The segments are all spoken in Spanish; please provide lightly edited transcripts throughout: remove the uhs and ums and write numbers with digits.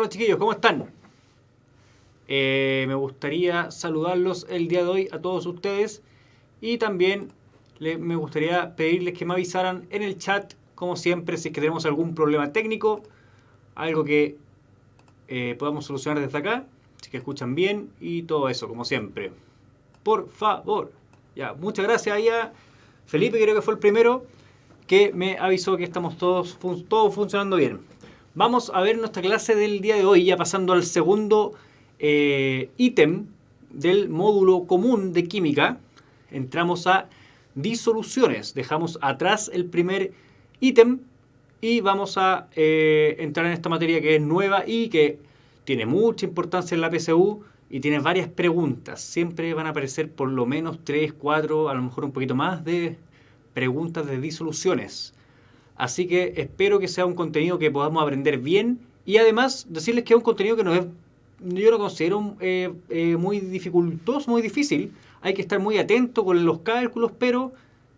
Hola chiquillos, ¿cómo están? Me gustaría saludarlos el día de hoy a todos ustedes y también me gustaría pedirles que me avisaran en el chat, como siempre, si es que tenemos algún problema técnico, algo que podamos solucionar desde acá, si es que escuchan bien y todo eso, como siempre. Por favor. Ya, muchas gracias ahí a Felipe, creo que fue el primero, que me avisó que estamos todos funcionando bien. Vamos a ver nuestra clase del día de hoy, ya pasando al segundo ítem del módulo común de química. Entramos a disoluciones. Dejamos atrás el primer ítem y vamos a entrar en esta materia que es nueva y que tiene mucha importancia en la PSU y tiene varias preguntas. Siempre van a aparecer por lo menos 3, 4, a lo mejor un poquito más de preguntas de disoluciones. Así que espero que sea un contenido que podamos aprender bien y además decirles que es un contenido que no es, yo lo considero muy dificultoso, muy difícil. Hay que estar muy atento con los cálculos, pero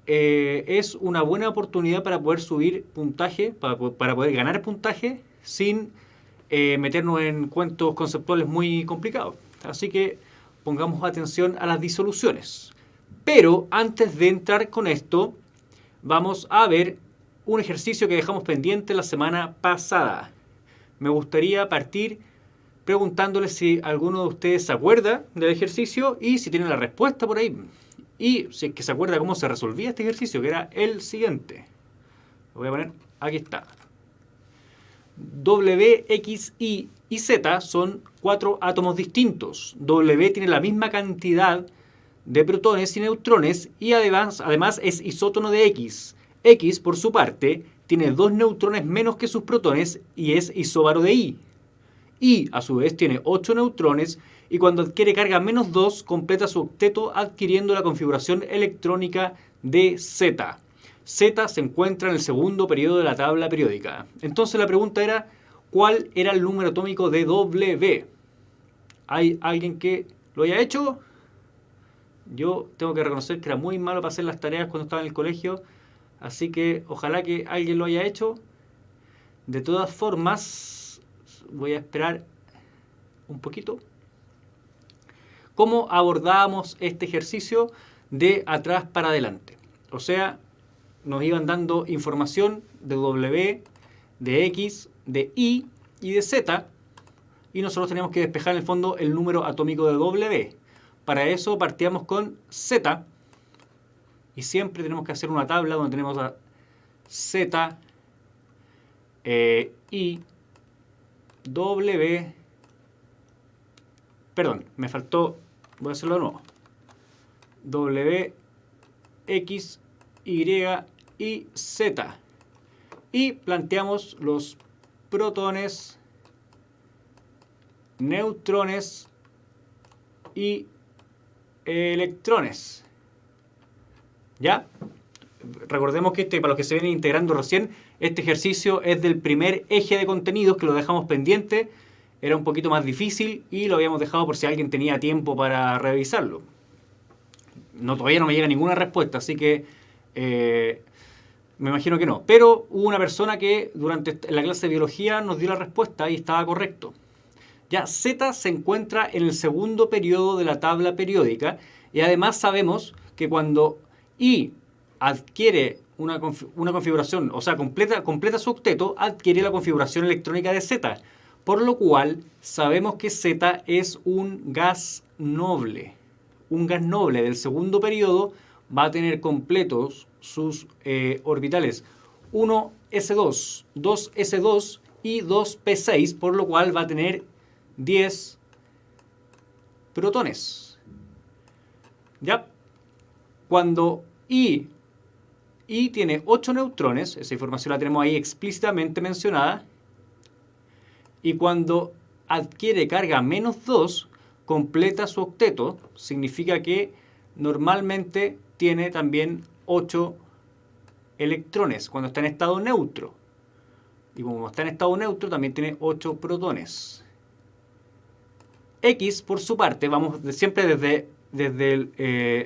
es una buena oportunidad para poder subir puntaje, para poder ganar puntaje sin meternos en cuentos conceptuales muy complicados. Así que pongamos atención a las disoluciones. Pero antes de entrar con esto, vamos a ver un ejercicio que dejamos pendiente la semana pasada. Me gustaría partir preguntándoles si alguno de ustedes se acuerda del ejercicio y si tiene la respuesta por ahí. Y si es que se acuerda cómo se resolvía este ejercicio, que era el siguiente. Lo voy a poner, aquí está. W, X, Y y Z son 4 átomos distintos. W tiene la misma cantidad de protones y neutrones y además es isótono de X. X, por su parte, tiene 2 neutrones menos que sus protones y es isóbaro de Y. Y, a su vez, tiene 8 neutrones y cuando adquiere carga menos 2, completa su octeto adquiriendo la configuración electrónica de Z. Z se encuentra en el segundo periodo de la tabla periódica. Entonces la pregunta era, ¿cuál era el número atómico de W? ¿Hay alguien que lo haya hecho? Yo tengo que reconocer que era muy malo para hacer las tareas cuando estaba en el colegio, así que ojalá que alguien lo haya hecho. De todas formas, voy a esperar un poquito. ¿Cómo abordábamos este ejercicio de atrás para adelante? O sea, nos iban dando información de W, de X, de Y y de Z, y nosotros teníamos que despejar en el fondo el número atómico de W. Para eso partíamos con Z, y siempre tenemos que hacer una tabla donde tenemos a Z, Y, W, perdón, me faltó, voy a hacerlo de nuevo, W, X, Y y Z. Y planteamos los protones, neutrones y electrones. ¿Ya? Recordemos que para los que se vienen integrando recién, este ejercicio es del primer eje de contenidos que lo dejamos pendiente. Era un poquito más difícil y lo habíamos dejado por si alguien tenía tiempo para revisarlo. Todavía no me llega ninguna respuesta, así que me imagino que no. Pero hubo una persona que durante la clase de biología nos dio la respuesta y estaba correcto. Ya, Z se encuentra en el segundo periodo de la tabla periódica y además sabemos que cuando Y adquiere una configuración, o sea, completa su octeto, adquiere la configuración electrónica de Z, por lo cual sabemos que Z es un gas noble. Un gas noble del segundo periodo va a tener completos sus orbitales 1s2, 2s2 y 2p6, por lo cual va a tener 10 protones. ¿Ya? Cuando Y tiene 8 neutrones, esa información la tenemos ahí explícitamente mencionada, y cuando adquiere carga menos 2, completa su octeto, significa que normalmente tiene también 8 electrones cuando está en estado neutro. Y como está en estado neutro, también tiene 8 protones. X, por su parte, vamos siempre desde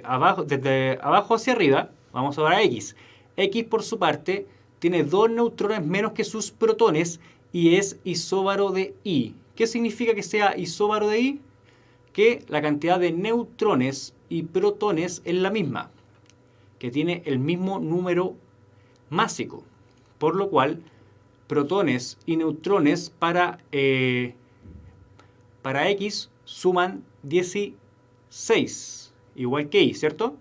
abajo hacia arriba, vamos a ver a X. X, por su parte, tiene 2 neutrones menos que sus protones y es isóbaro de Y. ¿Qué significa que sea isóbaro de I? Que la cantidad de neutrones y protones es la misma, que tiene el mismo número másico, por lo cual protones y neutrones para X suman 16, igual que Y, ¿cierto?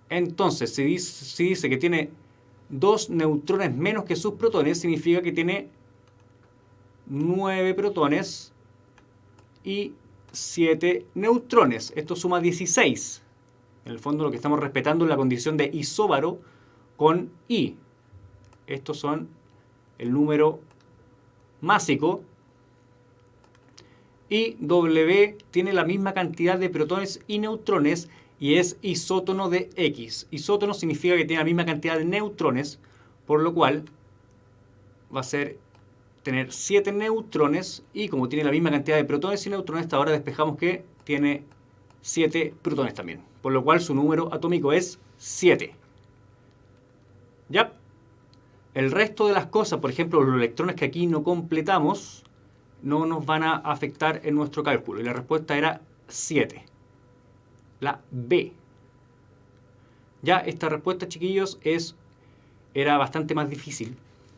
Entonces, si dice que tiene 2 neutrones menos que sus protones, significa que tiene 9 protones y 7 neutrones. Esto suma 16. En el fondo lo que estamos respetando es la condición de isóbaro con I. Estos son el número másico. Y W tiene la misma cantidad de protones y neutrones y es isótono de X. Isótono significa que tiene la misma cantidad de neutrones, por lo cual va a ser tener 7 neutrones y como tiene la misma cantidad de protones y neutrones, hasta ahora despejamos que tiene 7 protones también, por lo cual su número atómico es 7. ¿Ya? El resto de las cosas, por ejemplo, los electrones que aquí no completamos, no nos van a afectar en nuestro cálculo. Y la respuesta era 7. La B. Ya esta respuesta, chiquillos, era bastante más difícil.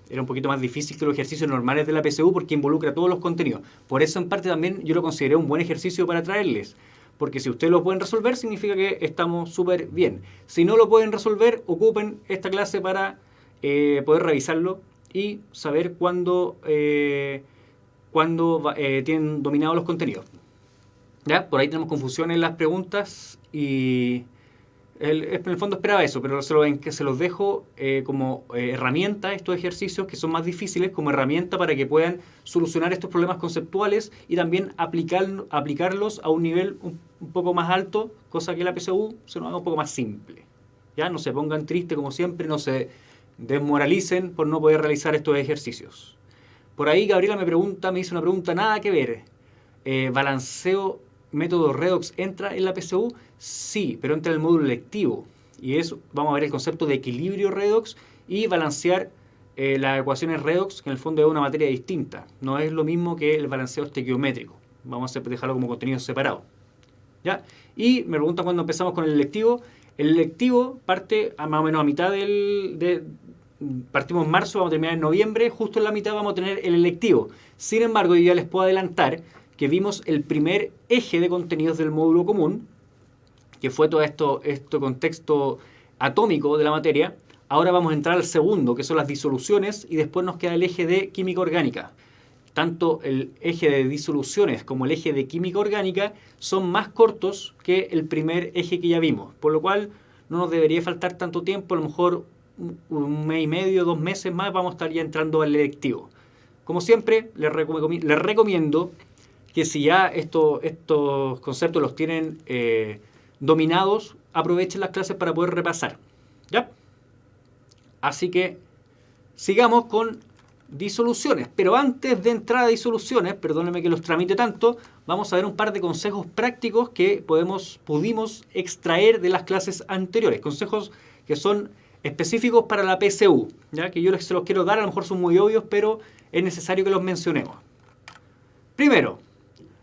Era un poquito más difícil que los ejercicios normales de la PSU porque involucra todos los contenidos. Por eso, en parte, también yo lo consideré un buen ejercicio para traerles. Porque si ustedes lo pueden resolver, significa que estamos súper bien. Si no lo pueden resolver, ocupen esta clase para poder revisarlo y saber cuándo tienen dominados los contenidos. ¿Ya? Por ahí tenemos confusión en las preguntas y en el fondo esperaba eso, pero se los dejo como herramienta estos ejercicios que son más difíciles, como herramienta para que puedan solucionar estos problemas conceptuales y también aplicarlos a un nivel un poco más alto, cosa que la PSU se nos haga un poco más simple. ¿Ya? No se pongan tristes como siempre, no se desmoralicen por no poder realizar estos ejercicios. Por ahí Gabriela me hizo una pregunta nada que ver. ¿Balanceo método redox entra en la PSU? Sí, pero entra en el módulo electivo. Y vamos a ver el concepto de equilibrio redox y balancear las ecuaciones redox, que en el fondo es una materia distinta. No es lo mismo que el balanceo estequiométrico. Vamos a dejarlo como contenido separado. ¿Ya? Y me preguntan cuándo empezamos con el electivo. El electivo parte más o menos a mitad partimos en marzo, vamos a terminar en noviembre, justo en la mitad vamos a tener el electivo. Sin embargo, yo ya les puedo adelantar que vimos el primer eje de contenidos del módulo común, que fue todo esto contexto atómico de la materia. Ahora vamos a entrar al segundo, que son las disoluciones, y después nos queda el eje de química orgánica. Tanto el eje de disoluciones como el eje de química orgánica son más cortos que el primer eje que ya vimos, por lo cual no nos debería faltar tanto tiempo, a lo mejor un mes y medio, 2 meses más, vamos a estar ya entrando al electivo. Como siempre, les recomiendo que si ya estos conceptos los tienen dominados, aprovechen las clases para poder repasar. ¿Ya? Así que sigamos con disoluciones. Pero antes de entrar a disoluciones, perdónenme que los tramite tanto, vamos a ver un par de consejos prácticos que pudimos extraer de las clases anteriores. Consejos que son específicos para la PSU, ¿ya? Que yo se los quiero dar, a lo mejor son muy obvios, pero es necesario que los mencionemos. Primero,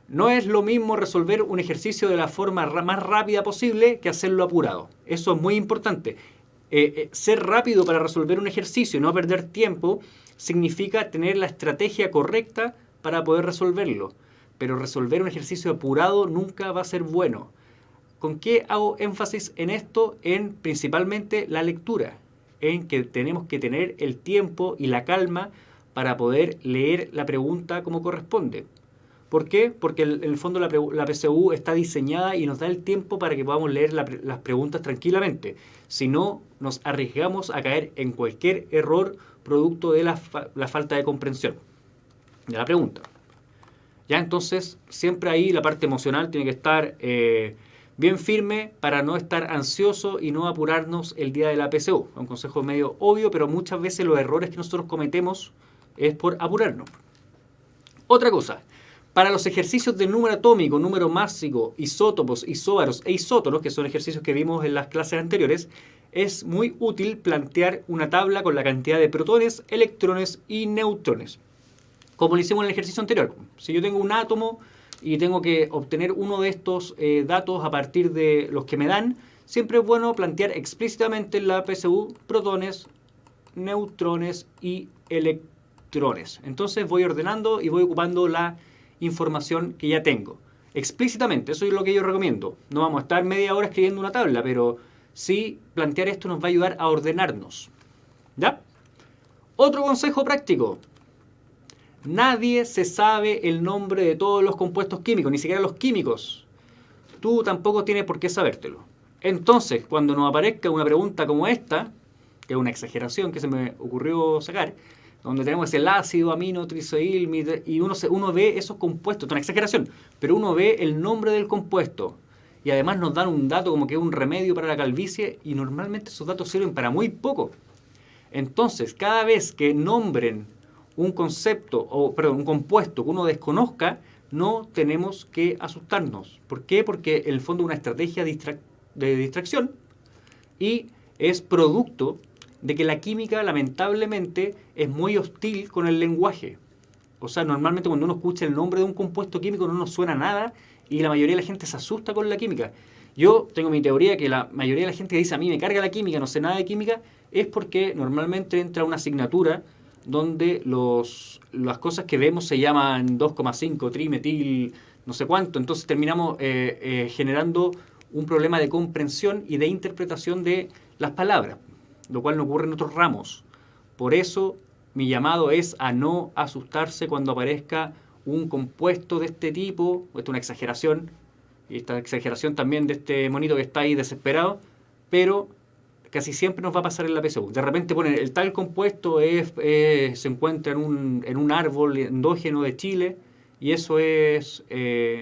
no es lo mismo resolver un ejercicio de la forma más rápida posible que hacerlo apurado. Eso es muy importante. Ser rápido para resolver un ejercicio y no perder tiempo significa tener la estrategia correcta para poder resolverlo. Pero resolver un ejercicio apurado nunca va a ser bueno. ¿Con qué hago énfasis en esto? En principalmente la lectura, en que tenemos que tener el tiempo y la calma para poder leer la pregunta como corresponde. ¿Por qué? Porque en el fondo la PSU está diseñada y nos da el tiempo para que podamos leer las preguntas tranquilamente. Si no, nos arriesgamos a caer en cualquier error producto de la falta de comprensión de la pregunta. Ya, entonces, siempre ahí la parte emocional tiene que estar bien firme para no estar ansioso y no apurarnos el día de la PSU. Es un consejo medio obvio, pero muchas veces los errores que nosotros cometemos es por apurarnos. Otra cosa, para los ejercicios de número atómico, número másico, isótopos, isóbaros e isótonos, que son ejercicios que vimos en las clases anteriores, es muy útil plantear una tabla con la cantidad de protones, electrones y neutrones. como lo hicimos en el ejercicio anterior. Si yo tengo un átomo y tengo que obtener uno de estos datos a partir de los que me dan, siempre es bueno plantear explícitamente en la PSU protones, neutrones y electrones. Entonces voy ordenando y voy ocupando la información que ya tengo. Explícitamente, eso es lo que yo recomiendo. No vamos a estar media hora escribiendo una tabla, pero sí plantear esto nos va a ayudar a ordenarnos. ¿Ya? Otro consejo práctico. Nadie se sabe el nombre de todos los compuestos químicos, ni siquiera los químicos. Tú tampoco tienes por qué sabértelo. Entonces, cuando nos aparezca una pregunta como esta, que es una exageración que se me ocurrió sacar, donde tenemos el ácido, amino, trisoil, y uno ve esos compuestos, es una exageración, pero uno ve el nombre del compuesto, y además nos dan un dato como que es un remedio para la calvicie, y normalmente esos datos sirven para muy poco. Entonces, cada vez que nombren un concepto, un compuesto que uno desconozca, no tenemos que asustarnos. ¿Por qué? Porque en el fondo es una estrategia de distracción y es producto de que la química lamentablemente es muy hostil con el lenguaje. O sea, normalmente cuando uno escucha el nombre de un compuesto químico no nos suena nada y la mayoría de la gente se asusta con la química. Yo tengo mi teoría que la mayoría de la gente que dice a mí me carga la química, no sé nada de química, es porque normalmente entra una asignatura donde las cosas que vemos se llaman 2,5 trimetil, no sé cuánto, entonces terminamos generando un problema de comprensión y de interpretación de las palabras, lo cual no ocurre en otros ramos. Por eso mi llamado es a no asustarse cuando aparezca un compuesto de este tipo, esto es una exageración, y esta exageración también de este monito que está ahí desesperado, pero casi siempre nos va a pasar en la PSU. De repente ponen el tal compuesto se encuentra en un árbol endógeno de Chile y eso es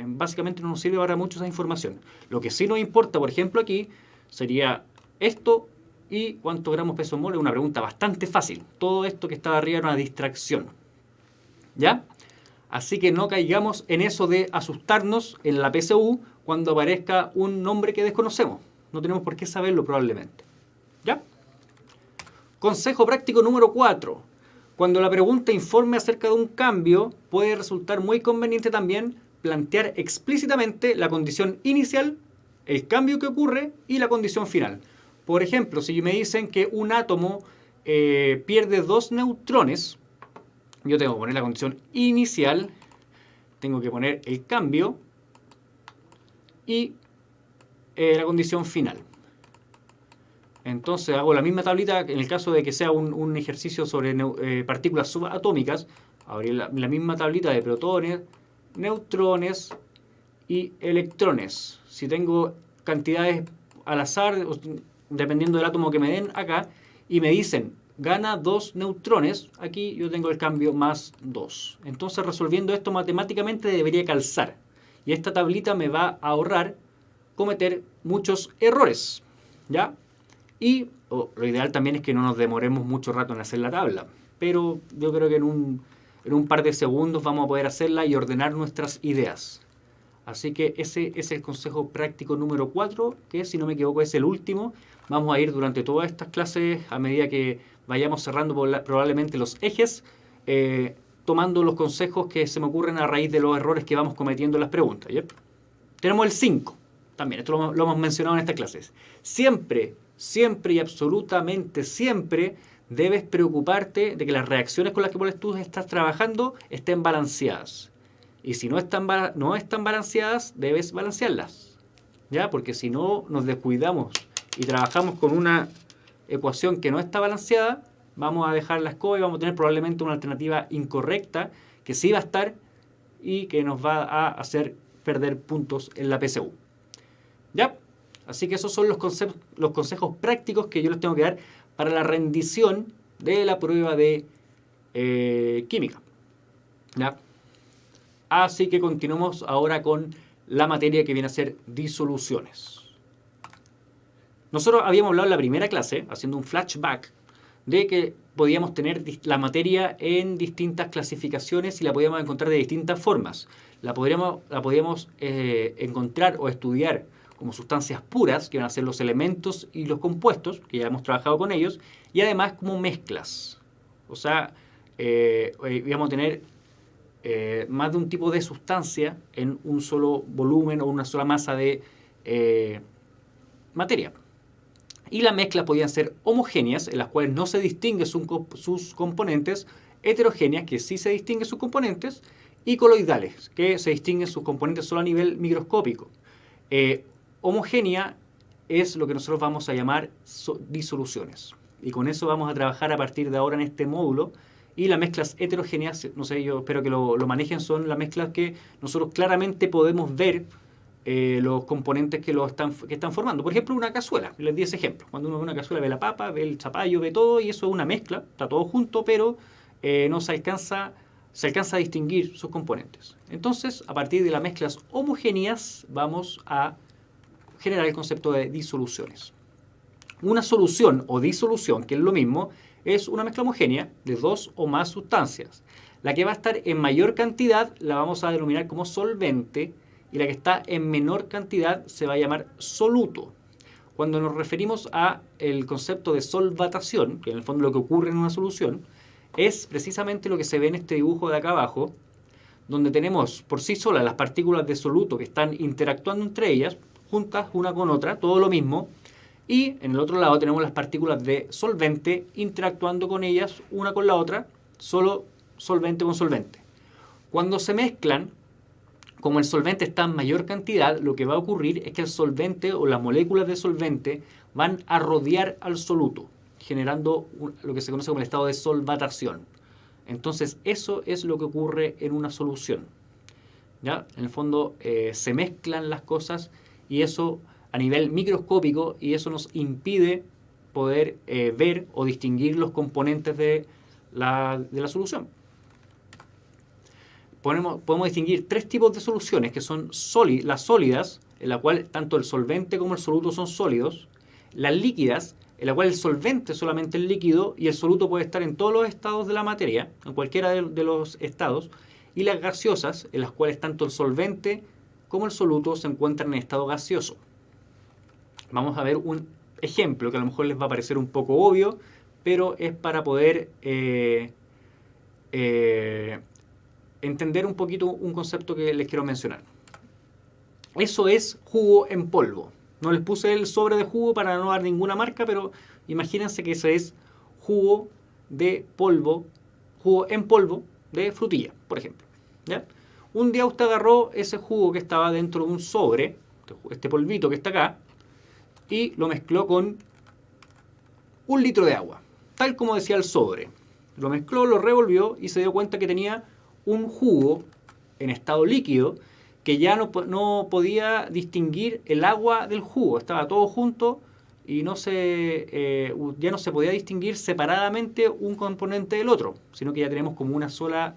básicamente no nos sirve para mucho esa información. Lo que sí nos importa, por ejemplo, aquí sería esto y cuántos gramos peso mol, es una pregunta bastante fácil. Todo esto que está arriba era una distracción. ¿Ya? Así que no caigamos en eso de asustarnos en la PSU cuando aparezca un nombre que desconocemos. No tenemos por qué saberlo probablemente. ¿Ya? Consejo práctico número 4. Cuando la pregunta informe acerca de un cambio, puede resultar muy conveniente también plantear explícitamente la condición inicial, el cambio que ocurre y la condición final. Por ejemplo, si me dicen que un átomo pierde 2 neutrones, yo tengo que poner la condición inicial, tengo que poner el cambio y la condición final. Entonces hago la misma tablita, en el caso de que sea un ejercicio sobre partículas subatómicas, abrir la misma tablita de protones, neutrones y electrones. Si tengo cantidades al azar, dependiendo del átomo que me den acá, y me dicen, gana 2 neutrones, aquí yo tengo el cambio más 2. Entonces resolviendo esto matemáticamente debería calzar. Y esta tablita me va a ahorrar cometer muchos errores. ¿Ya? Y lo ideal también es que no nos demoremos mucho rato en hacer la tabla. Pero yo creo que en un par de segundos vamos a poder hacerla y ordenar nuestras ideas. Así que ese es el consejo práctico número 4, que si no me equivoco es el último. Vamos a ir durante todas estas clases, a medida que vayamos cerrando probablemente los ejes, tomando los consejos que se me ocurren a raíz de los errores que vamos cometiendo en las preguntas. ¿Ya? Tenemos el 5, también, esto lo hemos mencionado en estas clases. Siempre y absolutamente siempre debes preocuparte de que las reacciones con las que tú estás trabajando estén balanceadas. Y si no están balanceadas, debes balancearlas. ¿Ya? Porque si no nos descuidamos y trabajamos con una ecuación que no está balanceada, vamos a dejar la escoba y vamos a tener probablemente una alternativa incorrecta que sí va a estar y que nos va a hacer perder puntos en la PSU. ¿Ya? Así que esos son los consejos prácticos que yo les tengo que dar para la rendición de la prueba de química. ¿Ya? Así que continuamos ahora con la materia que viene a ser disoluciones. Nosotros habíamos hablado en la primera clase, haciendo un flashback, de que podíamos tener la materia en distintas clasificaciones y la podíamos encontrar de distintas formas. La podíamos encontrar o estudiar como sustancias puras, que van a ser los elementos y los compuestos, que ya hemos trabajado con ellos, y además como mezclas. O sea, íbamos a tener más de un tipo de sustancia en un solo volumen o una sola masa de materia. Y las mezclas podían ser homogéneas, en las cuales no se distinguen sus componentes, heterogéneas, que sí se distinguen sus componentes, y coloidales, que se distinguen sus componentes solo a nivel microscópico. Homogénea es lo que nosotros vamos a llamar disoluciones. Y con eso vamos a trabajar a partir de ahora en este módulo. Y las mezclas heterogéneas, no sé, yo espero que lo manejen, son las mezclas que nosotros claramente podemos ver los componentes que están formando. Por ejemplo, una cazuela. Les di ese ejemplo. Cuando uno ve una cazuela, ve la papa, ve el zapallo, ve todo, y eso es una mezcla. Está todo junto, pero no se alcanza a distinguir sus componentes. Entonces, a partir de las mezclas homogéneas, vamos a generar el concepto de disoluciones. Una solución o disolución, que es lo mismo, es una mezcla homogénea de dos o más sustancias. La que va a estar en mayor cantidad la vamos a denominar como solvente, y la que está en menor cantidad se va a llamar soluto. Cuando nos referimos a el concepto de solvatación, que en el fondo lo que ocurre en una solución, es precisamente lo que se ve en este dibujo de acá abajo, donde tenemos por sí solas las partículas de soluto que están interactuando entre ellas, juntas una con otra, todo lo mismo, y en el otro lado tenemos las partículas de solvente interactuando con ellas una con la otra, solo solvente con solvente. Cuando se mezclan, como el solvente está en mayor cantidad, lo que va a ocurrir es que el solvente o las moléculas de solvente van a rodear al soluto, generando lo que se conoce como el estado de solvatación. Entonces, eso es lo que ocurre en una solución. ¿Ya? En el fondo, se mezclan las cosas y eso a nivel microscópico, y eso nos impide poder ver o distinguir los componentes de la solución. Podemos distinguir tres tipos de soluciones, que son las sólidas, en la cual tanto el solvente como el soluto son sólidos; las líquidas, en la cual el solvente solamente es líquido y el soluto puede estar en todos los estados de la materia, en cualquiera de los estados; y las gaseosas, en las cuales tanto el solvente como el soluto se encuentran en estado gaseoso. Vamos a ver un ejemplo que a lo mejor les va a parecer un poco obvio, pero es para poder entender un poquito un concepto que les quiero mencionar. Eso es jugo en polvo. No les puse el sobre de jugo para no dar ninguna marca, pero imagínense que ese es jugo de polvo, jugo en polvo de frutilla, por ejemplo. ¿Ya? Un día usted agarró ese jugo que estaba dentro de un sobre, este polvito que está acá, y lo mezcló con 1 litro de agua, tal como decía el sobre. Lo mezcló, lo revolvió y se dio cuenta que tenía un jugo en estado líquido que ya no podía distinguir el agua del jugo. Estaba todo junto y ya no se podía distinguir separadamente un componente del otro, sino que ya tenemos como una sola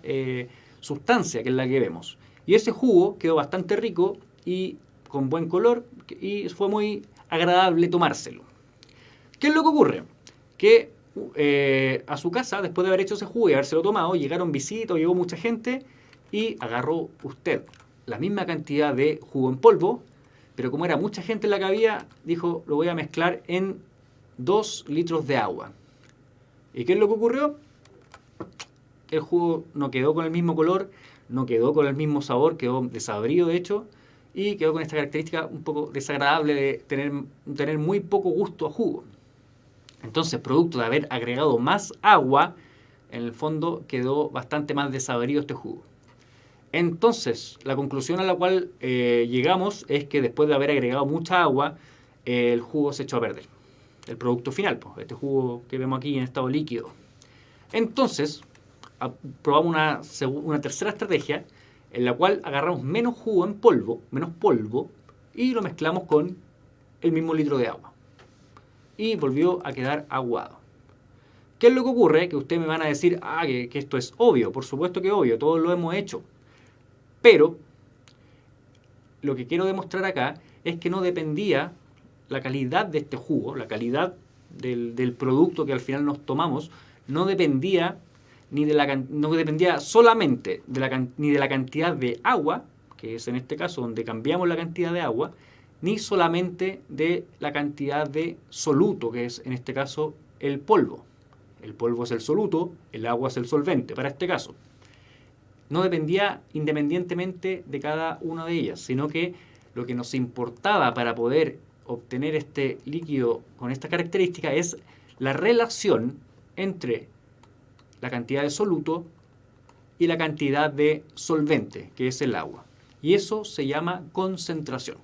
sustancia, que es la que vemos. Y ese jugo quedó bastante rico y con buen color, y fue muy agradable tomárselo. ¿Qué es lo que ocurre? Que a su casa, después de haber hecho ese jugo y habérselo tomado, llegaron visitas, llegó mucha gente y agarró usted la misma cantidad de jugo en polvo, pero como era mucha gente en la que había, dijo, lo voy a mezclar en 2 litros de agua. ¿Y qué es lo que ocurrió? El jugo no quedó con el mismo color, no quedó con el mismo sabor, quedó desabrido de hecho, y quedó con esta característica un poco desagradable de tener muy poco gusto a jugo. Entonces, producto de haber agregado más agua, en el fondo quedó bastante más desabrido este jugo. Entonces, la conclusión a la cual llegamos es que después de haber agregado mucha agua, el jugo se echó a perder. El producto final, pues, este jugo que vemos aquí en estado líquido. Entonces, probamos una tercera estrategia, en la cual agarramos menos jugo en polvo, menos polvo, y lo mezclamos con el mismo litro de agua. Y volvió a quedar aguado. ¿Qué es lo que ocurre? Que ustedes me van a decir, que esto es obvio. Por supuesto que es obvio, todos lo hemos hecho. Pero lo que quiero demostrar acá es que no dependía la calidad de este jugo, la calidad del producto que al final nos tomamos, no dependía solamente ni de la cantidad de agua, que es en este caso donde cambiamos la cantidad de agua, ni solamente de la cantidad de soluto, que es en este caso el polvo. El polvo es el soluto, el agua es el solvente, para este caso. no dependía independientemente de cada una de ellas, sino que lo que nos importaba para poder obtener este líquido con esta característica es la relación entre la cantidad de soluto y la cantidad de solvente, que es el agua. Y eso se llama concentración.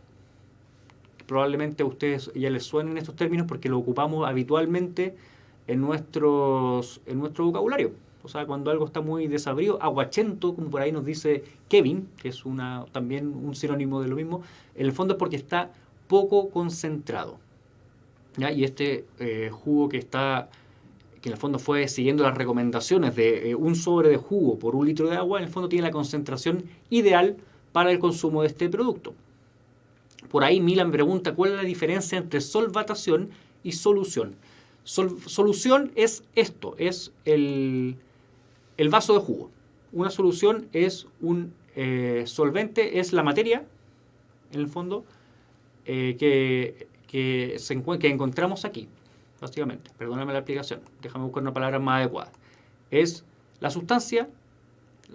Probablemente a ustedes ya les suenen estos términos porque lo ocupamos habitualmente en nuestro vocabulario. O sea, cuando algo está muy desabrido, aguachento, como por ahí nos dice Kevin, que es también un sinónimo de lo mismo, en el fondo es porque está poco concentrado. ¿Ya? Y este jugo que en el fondo fue siguiendo las recomendaciones de un sobre de jugo por 1 litro de agua, en el fondo tiene la concentración ideal para el consumo de este producto. Por ahí Milan pregunta cuál es la diferencia entre solvatación y solución. Solución es esto, es el vaso de jugo. Una solución es un solvente, es la materia, en el fondo, que encontramos aquí, básicamente. Perdóname la explicación, déjame buscar una palabra más adecuada. Es la sustancia,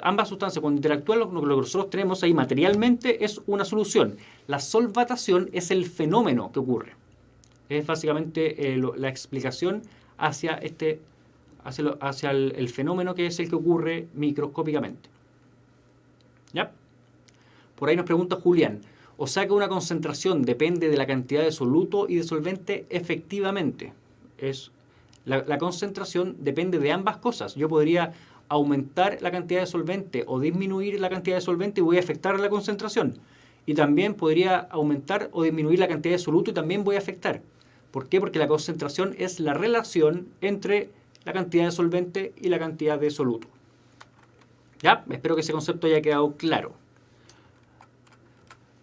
ambas sustancias cuando interactúan, lo que nosotros tenemos ahí materialmente es una solución. La solvatación es el fenómeno que ocurre. Es básicamente la explicación hacia el fenómeno que es el que ocurre microscópicamente. ¿Ya? Por ahí nos pregunta Julián, o sea que una concentración depende de la cantidad de soluto y de solvente. Efectivamente, la concentración depende de ambas cosas. Yo podría aumentar la cantidad de solvente o disminuir la cantidad de solvente y voy a afectar la concentración. Y también podría aumentar o disminuir la cantidad de soluto y también voy a afectar. ¿Por qué? Porque la concentración es la relación entre la cantidad de solvente y la cantidad de soluto. ¿Ya? Espero que ese concepto haya quedado claro.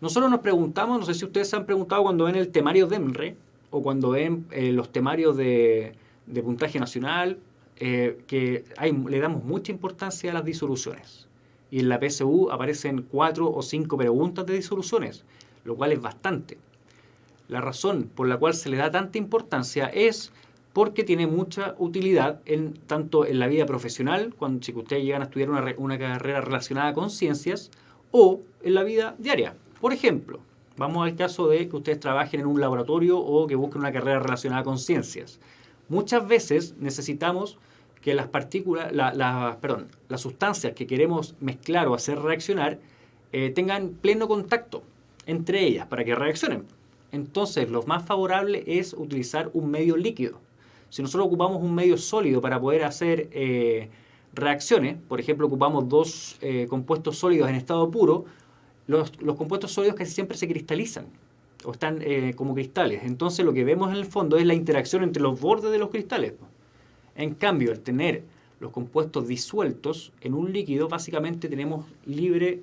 Nosotros nos preguntamos, no sé si ustedes se han preguntado cuando ven el temario de EMRE o cuando ven los temarios de puntaje nacional, que le damos mucha importancia a las disoluciones. Y en la PSU aparecen 4 o 5 preguntas de disoluciones, lo cual es bastante. La razón por la cual se le da tanta importancia es porque tiene mucha utilidad tanto en la vida profesional, si ustedes llegan a estudiar una carrera relacionada con ciencias, o en la vida diaria. Por ejemplo, vamos al caso de que ustedes trabajen en un laboratorio o que busquen una carrera relacionada con ciencias. Muchas veces necesitamos que las partículas, las sustancias que queremos mezclar o hacer reaccionar tengan pleno contacto entre ellas para que reaccionen. Entonces, lo más favorable es utilizar un medio líquido. Si nosotros ocupamos un medio sólido para poder hacer reacciones, por ejemplo, ocupamos 2 compuestos sólidos en estado puro, los compuestos sólidos casi siempre se cristalizan o están como cristales. Entonces, lo que vemos en el fondo es la interacción entre los bordes de los cristales. En cambio, al tener los compuestos disueltos en un líquido, básicamente tenemos libre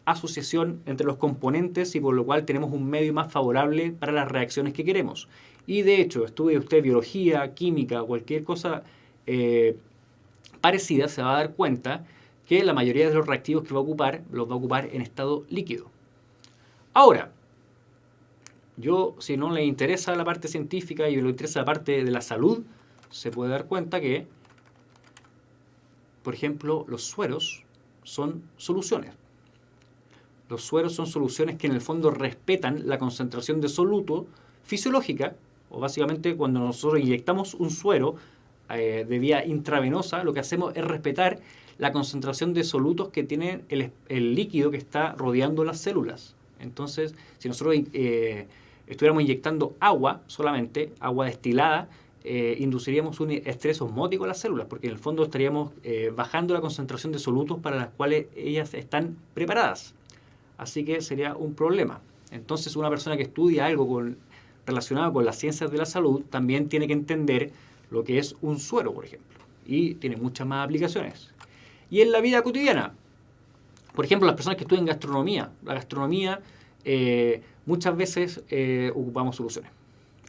asociación entre los componentes y por lo cual tenemos un medio más favorable para las reacciones que queremos. Y de hecho, estudie usted biología, química, cualquier cosa parecida, se va a dar cuenta que la mayoría de los reactivos que va a ocupar, los va a ocupar en estado líquido. Ahora, si no le interesa la parte científica y le interesa la parte de la salud, se puede dar cuenta que, por ejemplo, los sueros son soluciones. Los sueros son soluciones que en el fondo respetan la concentración de soluto fisiológica, o básicamente cuando nosotros inyectamos un suero de vía intravenosa, lo que hacemos es respetar la concentración de solutos que tiene el líquido que está rodeando las células. Entonces, si nosotros estuviéramos inyectando agua solamente, agua destilada, induciríamos un estrés osmótico a las células, porque en el fondo estaríamos bajando la concentración de solutos para las cuales ellas están preparadas. Así que sería un problema. Entonces, una persona que estudia algo relacionado con las ciencias de la salud también tiene que entender lo que es un suero, por ejemplo. Y tiene muchas más aplicaciones. Y en la vida cotidiana, por ejemplo, las personas que estudian gastronomía. La gastronomía, muchas veces ocupamos soluciones.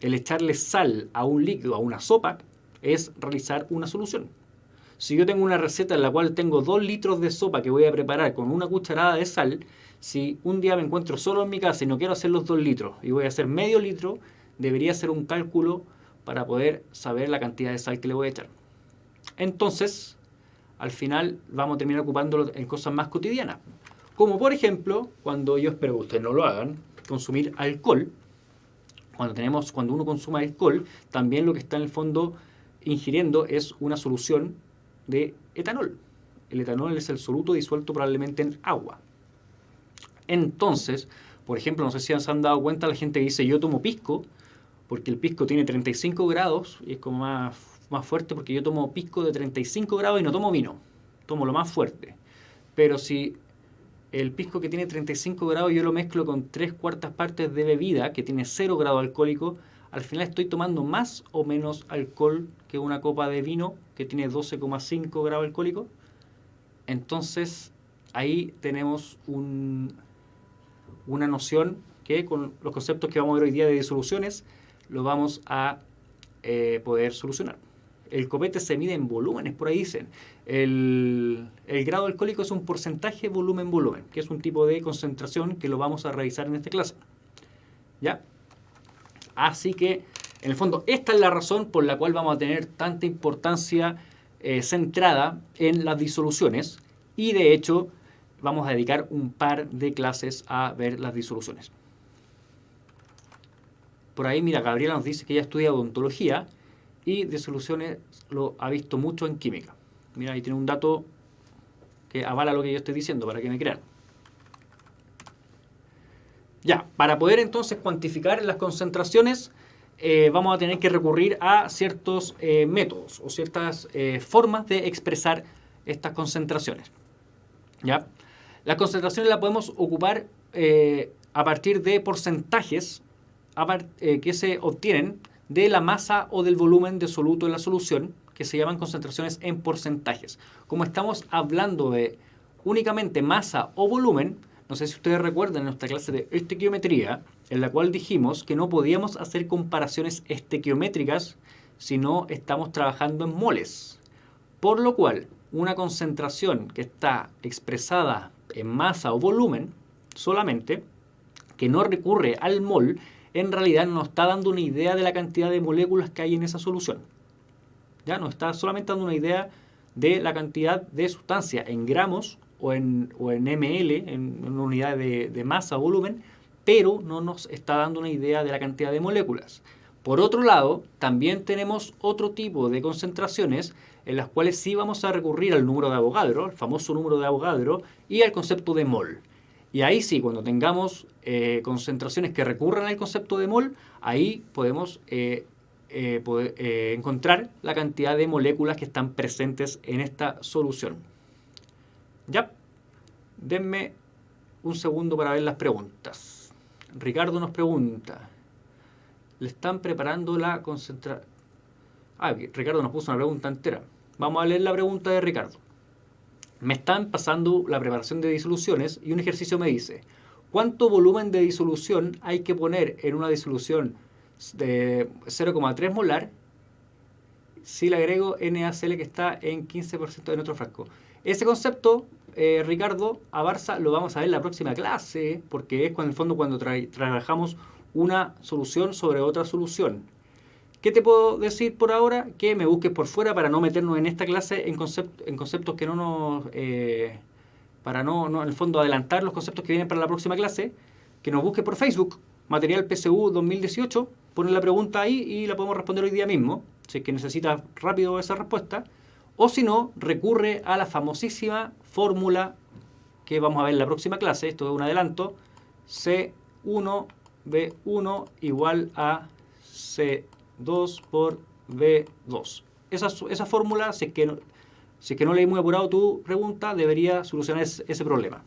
El echarle sal a un líquido, a una sopa, es realizar una solución. Si yo tengo una receta en la cual tengo 2 litros de sopa que voy a preparar con una cucharada de sal, si un día me encuentro solo en mi casa y no quiero hacer los 2 litros y voy a hacer medio litro, debería hacer un cálculo para poder saber la cantidad de sal que le voy a echar. Entonces, al final vamos a terminar ocupándolo en cosas más cotidianas. Como por ejemplo, cuando yo espero que ustedes no lo hagan, consumir alcohol. Cuando uno consume alcohol, también lo que está en el fondo ingiriendo es una solución de etanol. El etanol es el soluto disuelto probablemente en agua. Entonces, por ejemplo, no sé si se han dado cuenta la gente que dice yo tomo pisco, porque el pisco tiene 35 grados y es como más fuerte, porque yo tomo pisco de 35 grados y no tomo vino, tomo lo más fuerte. Pero si el pisco que tiene 35 grados yo lo mezclo con 3/4 partes de bebida que tiene 0 grado alcohólico, al final estoy tomando más o menos alcohol que una copa de vino que tiene 12,5 grados alcohólico. Entonces ahí tenemos una noción que con los conceptos que vamos a ver hoy día de disoluciones lo vamos a poder solucionar. El copete se mide en volúmenes, por ahí dicen. El grado alcohólico es un porcentaje volumen-volumen, que es un tipo de concentración que lo vamos a revisar en esta clase. ¿Ya? Así que, en el fondo, esta es la razón por la cual vamos a tener tanta importancia centrada en las disoluciones. Y, de hecho, vamos a dedicar un par de clases a ver las disoluciones. Por ahí, mira, Gabriela nos dice que ella estudia odontología y disoluciones lo ha visto mucho en química. Mira, ahí tiene un dato que avala lo que yo estoy diciendo, para que me crean. Ya, para poder entonces cuantificar las concentraciones, vamos a tener que recurrir a ciertos métodos o ciertas formas de expresar estas concentraciones. ¿Ya? Las concentraciones las podemos ocupar a partir de porcentajes que se obtienen de la masa o del volumen de soluto en la solución, que se llaman concentraciones en porcentajes. Como estamos hablando de únicamente masa o volumen, no sé si ustedes recuerdan en nuestra clase de estequiometría, en la cual dijimos que no podíamos hacer comparaciones estequiométricas si no estamos trabajando en moles. Por lo cual, una concentración que está expresada en masa o volumen solamente, que no recurre al mol, en realidad nos está dando una idea de la cantidad de moléculas que hay en esa solución. Ya nos está solamente dando una idea de la cantidad de sustancia en gramos o en ml, en una unidad de masa o volumen, pero no nos está dando una idea de la cantidad de moléculas. Por otro lado, también tenemos otro tipo de concentraciones en las cuales sí vamos a recurrir al número de Avogadro, el famoso número de Avogadro, y al concepto de mol. Y ahí sí, cuando tengamos concentraciones que recurran al concepto de mol, ahí podemos encontrar la cantidad de moléculas que están presentes en esta solución. Ya, denme un segundo para ver las preguntas. Ricardo nos pregunta, ¿le están preparando la concentración? Ricardo nos puso una pregunta entera. Vamos a leer la pregunta de Ricardo. Me están pasando la preparación de disoluciones y un ejercicio me dice, ¿cuánto volumen de disolución hay que poner en una disolución de 0,3 molar si le agrego NaCl que está en 15% en otro frasco? Ese concepto, Ricardo, a Barça lo vamos a ver en la próxima clase, porque es en el fondo cuando trabajamos una solución sobre otra solución. ¿Qué te puedo decir por ahora? Que me busques por fuera para no meternos en esta clase en conceptos que no nos... para no en el fondo adelantar los conceptos que vienen para la próxima clase, que nos busques por Facebook, Material PSU 2018, ponen la pregunta ahí y la podemos responder hoy día mismo, si es que necesitas rápido esa respuesta, o si no, recurre a la famosísima fórmula que vamos a ver en la próxima clase, esto es un adelanto, C1V1 igual a C2 por V2. Esa fórmula, si es que no leí muy apurado tu pregunta, debería solucionar ese problema.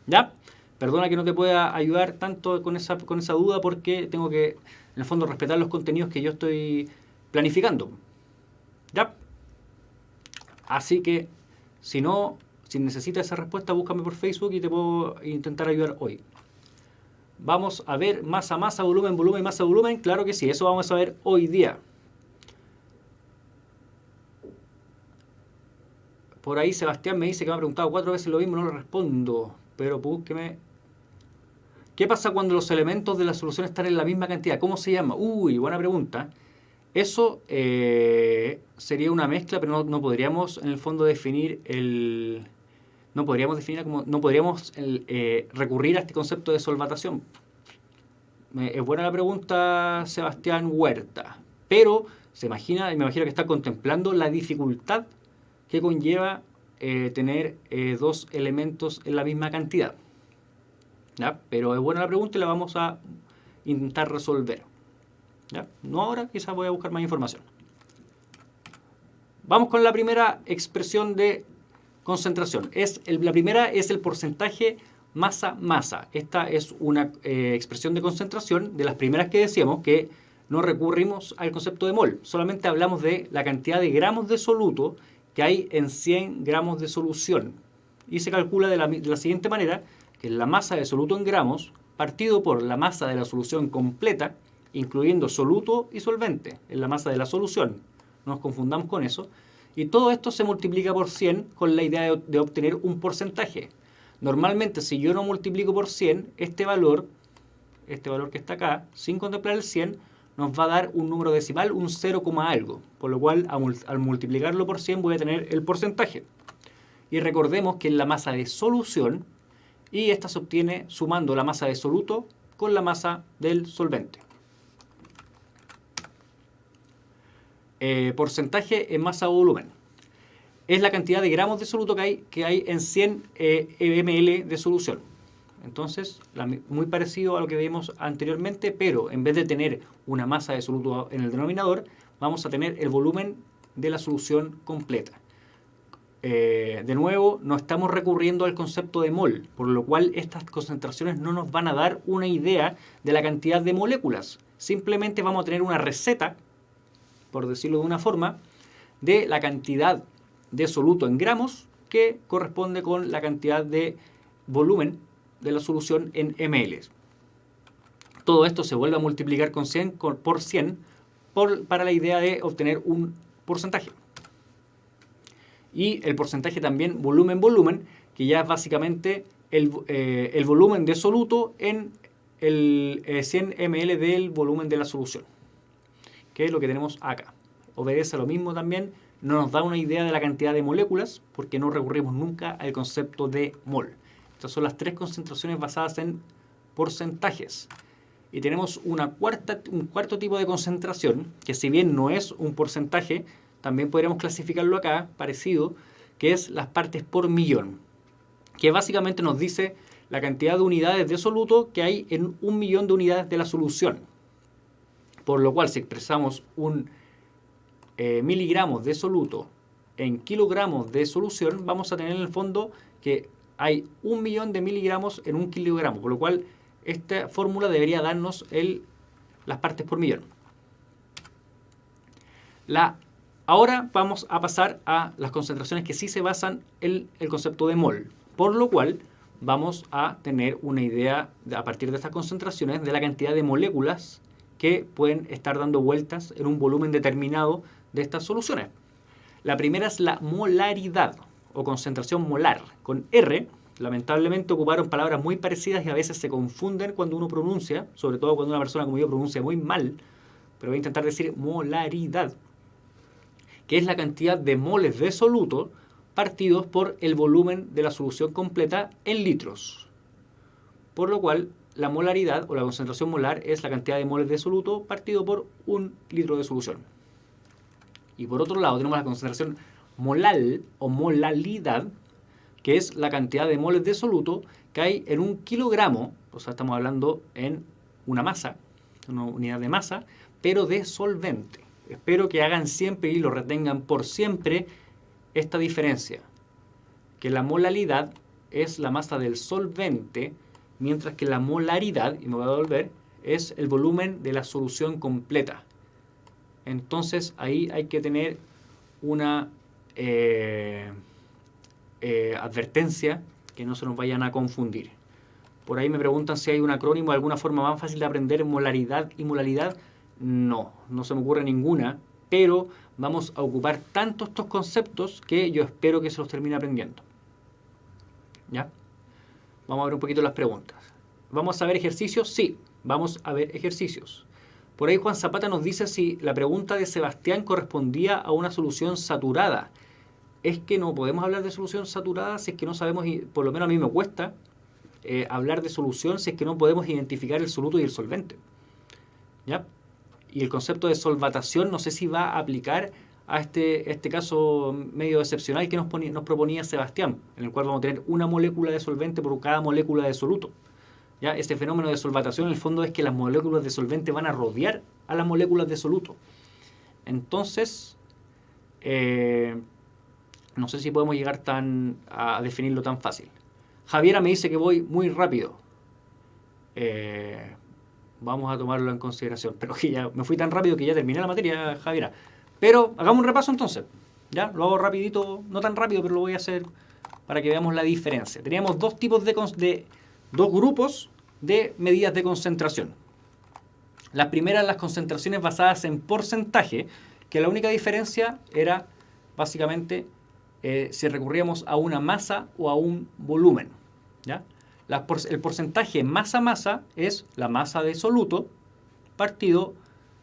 ¿Ya? Perdona que no te pueda ayudar tanto con esa duda porque tengo que, en el fondo, respetar los contenidos que yo estoy planificando. ¿Ya? Así que, si necesitas esa respuesta, búscame por Facebook y te puedo intentar ayudar hoy. Vamos a ver masa, volumen, masa, volumen. Claro que sí, eso vamos a ver hoy día. Por ahí Sebastián me dice que me ha preguntado 4 veces lo mismo, no le respondo. Pero búsqueme. ¿Qué pasa cuando los elementos de la solución están en la misma cantidad? ¿Cómo se llama? Buena pregunta. Eso sería una mezcla, pero no podríamos en el fondo definir el... No podríamos definir como... No podríamos recurrir a este concepto de solvatación. Es buena la pregunta, Sebastián Huerta. Pero me imagino que está contemplando la dificultad que conlleva tener dos elementos en la misma cantidad. ¿Ya? Pero es buena la pregunta y la vamos a intentar resolver. ¿Ya? No ahora, quizás voy a buscar más información. Vamos con la primera expresión de concentración. La primera es el porcentaje masa-masa. Esta es una expresión de concentración de las primeras que decíamos que no recurrimos al concepto de mol. Solamente hablamos de la cantidad de gramos de soluto que hay en 100 gramos de solución. Y se calcula de la siguiente manera, que la masa de soluto en gramos partido por la masa de la solución completa, incluyendo soluto y solvente, en la masa de la solución. No nos confundamos con eso. Y todo esto se multiplica por 100 con la idea de obtener un porcentaje. Normalmente, si yo no multiplico por 100, este valor que está acá, sin contemplar el 100, nos va a dar un número decimal, un 0, algo. Por lo cual, al multiplicarlo por 100, voy a tener el porcentaje. Y recordemos que es la masa de solución, y esta se obtiene sumando la masa de soluto con la masa del solvente. Porcentaje en masa o volumen. Es la cantidad de gramos de soluto que hay en 100 ml de solución. Entonces, muy parecido a lo que vimos anteriormente, pero en vez de tener una masa de soluto en el denominador, vamos a tener el volumen de la solución completa. De nuevo, no estamos recurriendo al concepto de mol, por lo cual estas concentraciones no nos van a dar una idea de la cantidad de moléculas. Simplemente vamos a tener una receta, por decirlo de una forma, de la cantidad de soluto en gramos que corresponde con la cantidad de volumen de la solución en ml. Todo esto se vuelve a multiplicar por 100 para la idea de obtener un porcentaje. Y el porcentaje también volumen, que ya es básicamente el volumen de soluto en el 100 ml del volumen de la solución, que es lo que tenemos acá. Obedece a lo mismo también, no nos da una idea de la cantidad de moléculas porque no recurrimos nunca al concepto de mol. Estas son las tres concentraciones basadas en porcentajes. Y tenemos un cuarto tipo de concentración, que si bien no es un porcentaje, también podríamos clasificarlo acá, parecido, que es las partes por millón, que básicamente nos dice la cantidad de unidades de soluto que hay en 1.000.000 de unidades de la solución. Por lo cual, si expresamos un miligramos de soluto en kilogramos de solución, vamos a tener en el fondo que hay 1.000.000 de miligramos en 1 kilogramo, por lo cual esta fórmula debería darnos las partes por millón. Ahora vamos a pasar a las concentraciones que sí se basan en el concepto de mol, por lo cual vamos a tener una idea a partir de estas concentraciones de la cantidad de moléculas que pueden estar dando vueltas en un volumen determinado de estas soluciones. La primera es la molaridad o concentración molar. Con R, lamentablemente ocuparon palabras muy parecidas y a veces se confunden cuando uno pronuncia, sobre todo cuando una persona como yo pronuncia muy mal, pero voy a intentar decir molaridad, que es la cantidad de moles de soluto partidos por el volumen de la solución completa en litros. Por lo cual, la molaridad o la concentración molar es la cantidad de moles de soluto partido por 1 litro de solución. Y por otro lado tenemos la concentración molal o molalidad, que es la cantidad de moles de soluto que hay en 1 kilogramo, o sea, estamos hablando en una masa, una unidad de masa, pero de solvente. Espero que hagan siempre y lo retengan por siempre esta diferencia, que la molalidad es la masa del solvente, mientras que la molaridad, y me voy a volver, es el volumen de la solución completa. Entonces ahí hay que tener una advertencia, que no se nos vayan a confundir. Por ahí me preguntan si hay un acrónimo, alguna forma más fácil de aprender molaridad y molalidad. No se me ocurre ninguna, pero vamos a ocupar tanto estos conceptos que yo espero que se los termine aprendiendo. ¿Ya? Vamos a ver un poquito las preguntas. ¿Vamos a ver ejercicios? Sí, vamos a ver ejercicios. Por ahí Juan Zapata nos dice si la pregunta de Sebastián correspondía a una solución saturada. Es que no podemos hablar de solución saturada si es que no sabemos, y por lo menos a mí me cuesta hablar de solución si es que no podemos identificar el soluto y el solvente. ¿Ya? Y el concepto de solvatación no sé si va a aplicar a este caso medio excepcional que nos proponía Sebastián, en el cual vamos a tener una molécula de solvente por cada molécula de soluto. ¿Ya? Este fenómeno de solvatación en el fondo es que las moléculas de solvente van a rodear a las moléculas de soluto. Entonces, no sé si podemos llegar a definirlo tan fácil. Javiera me dice que voy muy rápido. Vamos a tomarlo en consideración. Pero que ya me fui tan rápido que ya terminé la materia, Javiera. Pero hagamos un repaso entonces. ¿Ya? Lo hago rapidito, no tan rápido, pero lo voy a hacer para que veamos la diferencia. Teníamos dos tipos dos grupos de medidas de concentración. Las primeras, las concentraciones basadas en porcentaje, que la única diferencia era básicamente si recurríamos a una masa o a un volumen. ¿Ya? El porcentaje masa-masa es la masa de soluto partido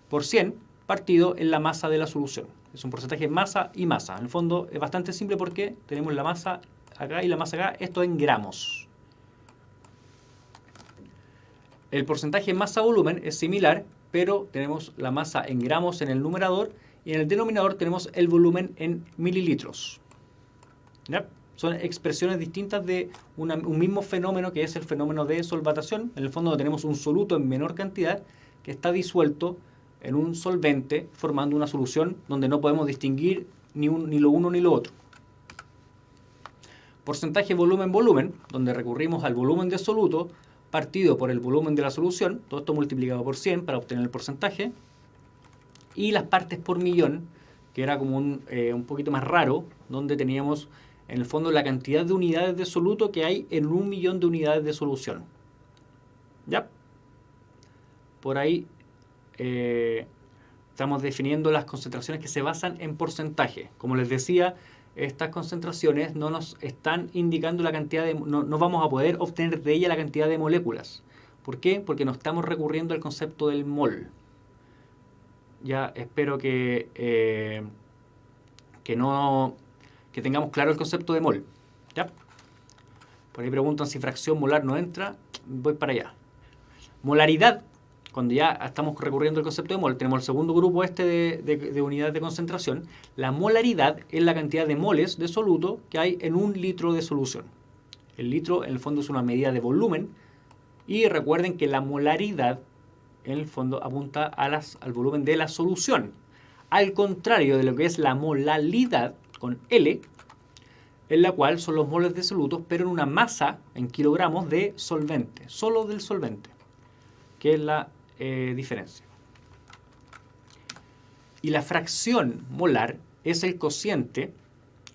por 100 partido en la masa de la solución. Es un porcentaje masa y masa. En el fondo es bastante simple porque tenemos la masa acá y la masa acá, esto en gramos. El porcentaje masa-volumen es similar, pero tenemos la masa en gramos en el numerador y en el denominador tenemos el volumen en mililitros. ¿Ya? Son expresiones distintas de un mismo fenómeno que es el fenómeno de solvatación. En el fondo tenemos un soluto en menor cantidad que está disuelto en un solvente formando una solución donde no podemos distinguir ni lo uno ni lo otro. Porcentaje volumen-volumen, donde recurrimos al volumen de soluto partido por el volumen de la solución, todo esto multiplicado por 100 para obtener el porcentaje, y las partes por millón, que era como un poquito más raro, donde teníamos en el fondo la cantidad de unidades de soluto que hay en 1.000.000 de unidades de solución. ¿Ya? Por ahí estamos definiendo las concentraciones que se basan en porcentaje. Como les decía, estas concentraciones no nos están indicando la cantidad no vamos a poder obtener de ella la cantidad de moléculas. ¿Por qué? Porque no estamos recurriendo al concepto del mol. Ya espero que tengamos claro el concepto de mol. ¿Ya? Por ahí preguntan si fracción molar no entra. Voy para allá. Molaridad. Cuando ya estamos recurriendo al concepto de mol, tenemos el segundo grupo de unidades de concentración. La molaridad es la cantidad de moles de soluto que hay en 1 litro de solución. El litro, en el fondo, es una medida de volumen. Y recuerden que la molaridad, en el fondo, apunta al volumen de la solución. Al contrario de lo que es la molalidad, con L, en la cual son los moles de solutos, pero en una masa, en kilogramos, de solvente. Solo del solvente, que es la diferencia. Y la fracción molar es el cociente,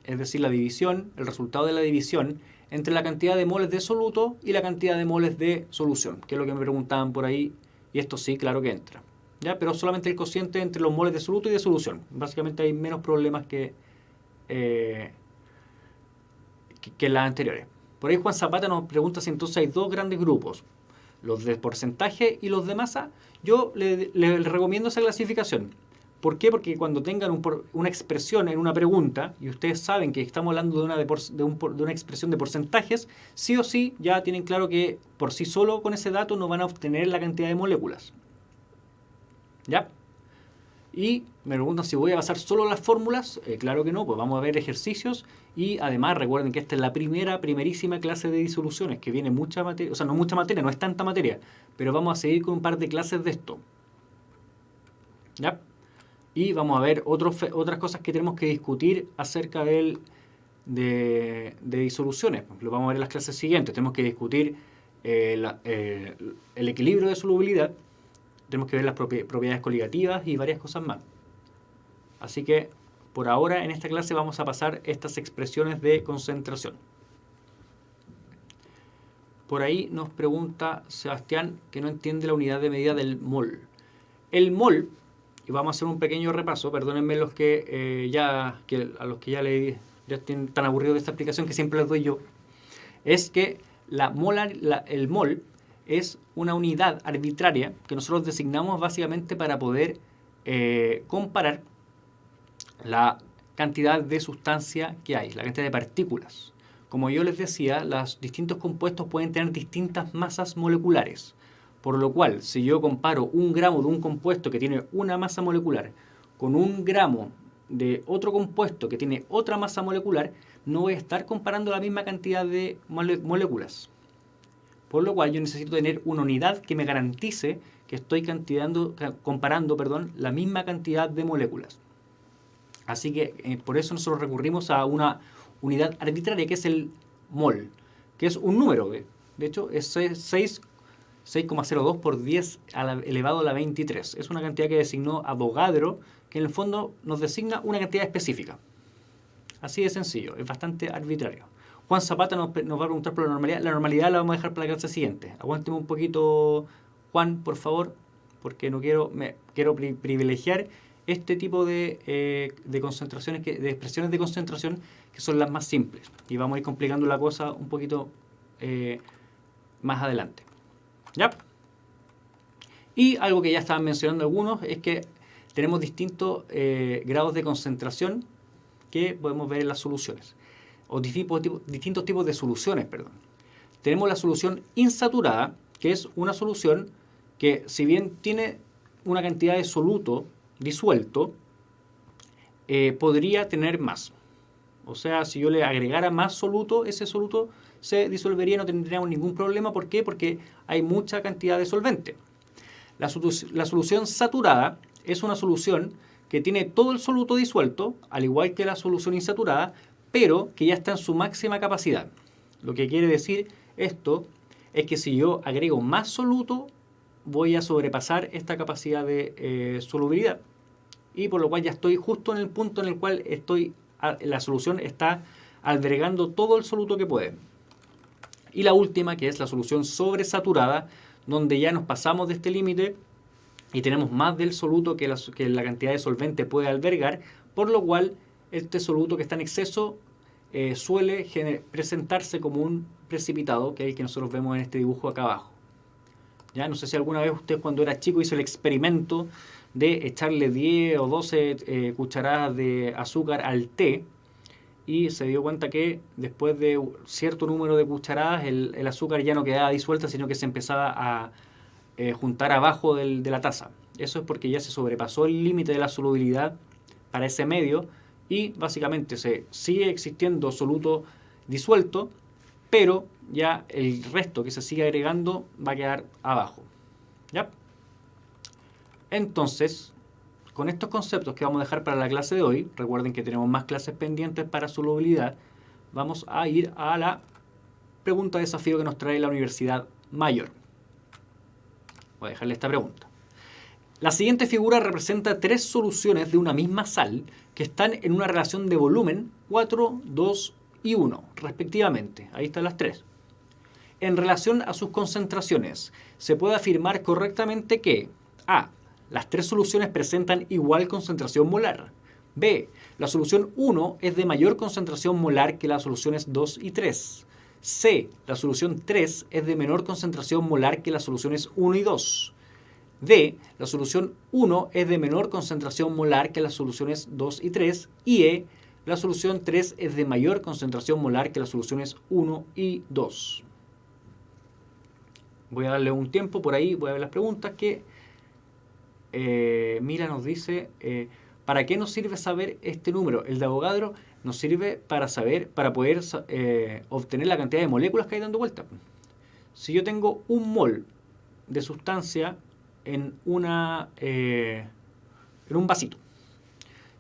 es decir, la división, el resultado de la división entre la cantidad de moles de soluto y la cantidad de moles de solución, que es lo que me preguntaban por ahí, y esto sí, claro que entra. ¿Ya? Pero solamente el cociente entre los moles de soluto y de solución. Básicamente hay menos problemas que las anteriores. Por ahí Juan Zapata nos pregunta si entonces hay dos grandes grupos, los de porcentaje y los de masa. Yo les recomiendo esa clasificación. ¿Por qué? Porque cuando tengan una expresión en una pregunta, y ustedes saben que estamos hablando de una expresión de porcentajes, sí o sí ya tienen claro que por sí solo con ese dato no van a obtener la cantidad de moléculas. ¿Ya? Y me preguntan si voy a basar solo las fórmulas. Claro que no, pues vamos a ver ejercicios. Y además recuerden que esta es la primerísima clase de disoluciones, que viene mucha materia, o sea, no mucha materia, no es tanta materia, pero vamos a seguir con un par de clases de esto. ¿Ya? Y vamos a ver otras cosas que tenemos que discutir acerca de disoluciones. Lo vamos a ver en las clases siguientes. Tenemos que discutir el equilibrio de solubilidad. Tenemos que ver las propiedades coligativas y varias cosas más. Así que por ahora en esta clase vamos a pasar estas expresiones de concentración. Por ahí nos pregunta Sebastián que no entiende la unidad de medida del mol. El mol, y vamos a hacer un pequeño repaso, perdónenme a los que ya estén tan aburridos de esta explicación que siempre les doy yo, es que el mol es una unidad arbitraria que nosotros designamos básicamente para poder comparar la cantidad de sustancia que hay, la cantidad de partículas. Como yo les decía, los distintos compuestos pueden tener distintas masas moleculares, por lo cual si yo comparo 1 gramo de un compuesto que tiene una masa molecular con 1 gramo de otro compuesto que tiene otra masa molecular, no voy a estar comparando la misma cantidad de moléculas. Por lo cual yo necesito tener una unidad que me garantice que estoy comparando la misma cantidad de moléculas. Así que por eso nosotros recurrimos a una unidad arbitraria que es el mol, que es un número. De hecho, es 6,02 por 10 elevado a la 23. Es una cantidad que designó Avogadro, que en el fondo nos designa una cantidad específica. Así de sencillo, es bastante arbitrario. Juan Zapata nos va a preguntar por la normalidad. La normalidad la vamos a dejar para la clase siguiente. Aguánteme un poquito, Juan, por favor, porque quiero privilegiar este tipo de concentraciones, de expresiones de concentración que son las más simples. Y vamos a ir complicando la cosa un poquito más adelante. ¿Ya? Y algo que ya estaban mencionando algunos es que tenemos distintos grados de concentración que podemos ver en las soluciones. O distintos tipos de soluciones, perdón. Tenemos la solución insaturada, que es una solución que, si bien tiene una cantidad de soluto disuelto, podría tener más. O sea, si yo le agregara más soluto, ese soluto se disolvería y no tendríamos ningún problema. ¿Por qué? Porque hay mucha cantidad de solvente. La solución saturada es una solución que tiene todo el soluto disuelto, al igual que la solución insaturada, pero que ya está en su máxima capacidad. Lo que quiere decir esto es que si yo agrego más soluto, voy a sobrepasar esta capacidad de solubilidad. Y por lo cual ya estoy justo en el punto en el cual la solución está albergando todo el soluto que puede. Y la última, que es la solución sobresaturada, donde ya nos pasamos de este límite y tenemos más del soluto que la cantidad de solvente puede albergar, por lo cual este soluto que está en exceso suele presentarse como un precipitado, que es el que nosotros vemos en este dibujo acá abajo. ¿Ya? No sé si alguna vez usted cuando era chico hizo el experimento de echarle 10 o 12 cucharadas de azúcar al té y se dio cuenta que después de cierto número de cucharadas el azúcar ya no quedaba disuelta, sino que se empezaba a juntar abajo de la taza. Eso es porque ya se sobrepasó el límite de la solubilidad para ese medio y básicamente se sigue existiendo soluto disuelto, pero ya el resto que se sigue agregando va a quedar abajo. ¿Ya? Entonces, con estos conceptos que vamos a dejar para la clase de hoy, recuerden que tenemos más clases pendientes para solubilidad, vamos a ir a la pregunta de desafío que nos trae la Universidad Mayor. Voy a dejarle esta pregunta. La siguiente figura representa 3 soluciones de una misma sal que están en una relación de volumen 4, 2 y 1, respectivamente. Ahí están las 3. En relación a sus concentraciones, se puede afirmar correctamente que A. Las 3 soluciones presentan igual concentración molar. B. La solución 1 es de mayor concentración molar que las soluciones 2 y 3. C. La solución 3 es de menor concentración molar que las soluciones 1 y 2. D. La solución 1 es de menor concentración molar que las soluciones 2 y 3. Y E. La solución 3 es de mayor concentración molar que las soluciones 1 y 2. Voy a darle un tiempo por ahí, voy a ver las preguntas que Mira nos dice, ¿para qué nos sirve saber este número? El de Avogadro nos sirve para poder obtener la cantidad de moléculas que hay dando vuelta. Si yo tengo un mol de sustancia en un vasito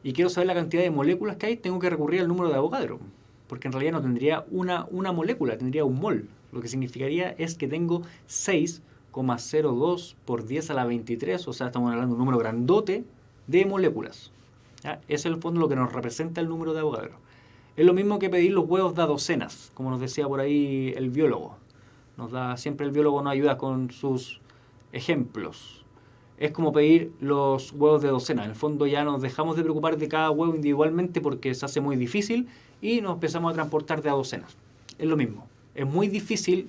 y quiero saber la cantidad de moléculas que hay, tengo que recurrir al número de Avogadro, porque en realidad no tendría una molécula, tendría un mol. Lo que significaría es que tengo 6,02 por 10 a la 23, o sea, estamos hablando de un número grandote de moléculas. ¿Ya? Ese es el fondo lo que nos representa el número de Avogadro. Es lo mismo que pedir los huevos de a docenas, como nos decía por ahí el biólogo. Siempre el biólogo nos ayuda con sus ejemplos. Es como pedir los huevos de docena. En el fondo ya nos dejamos de preocupar de cada huevo individualmente porque se hace muy difícil y nos empezamos a transportar de a docenas. Es lo mismo. Es muy difícil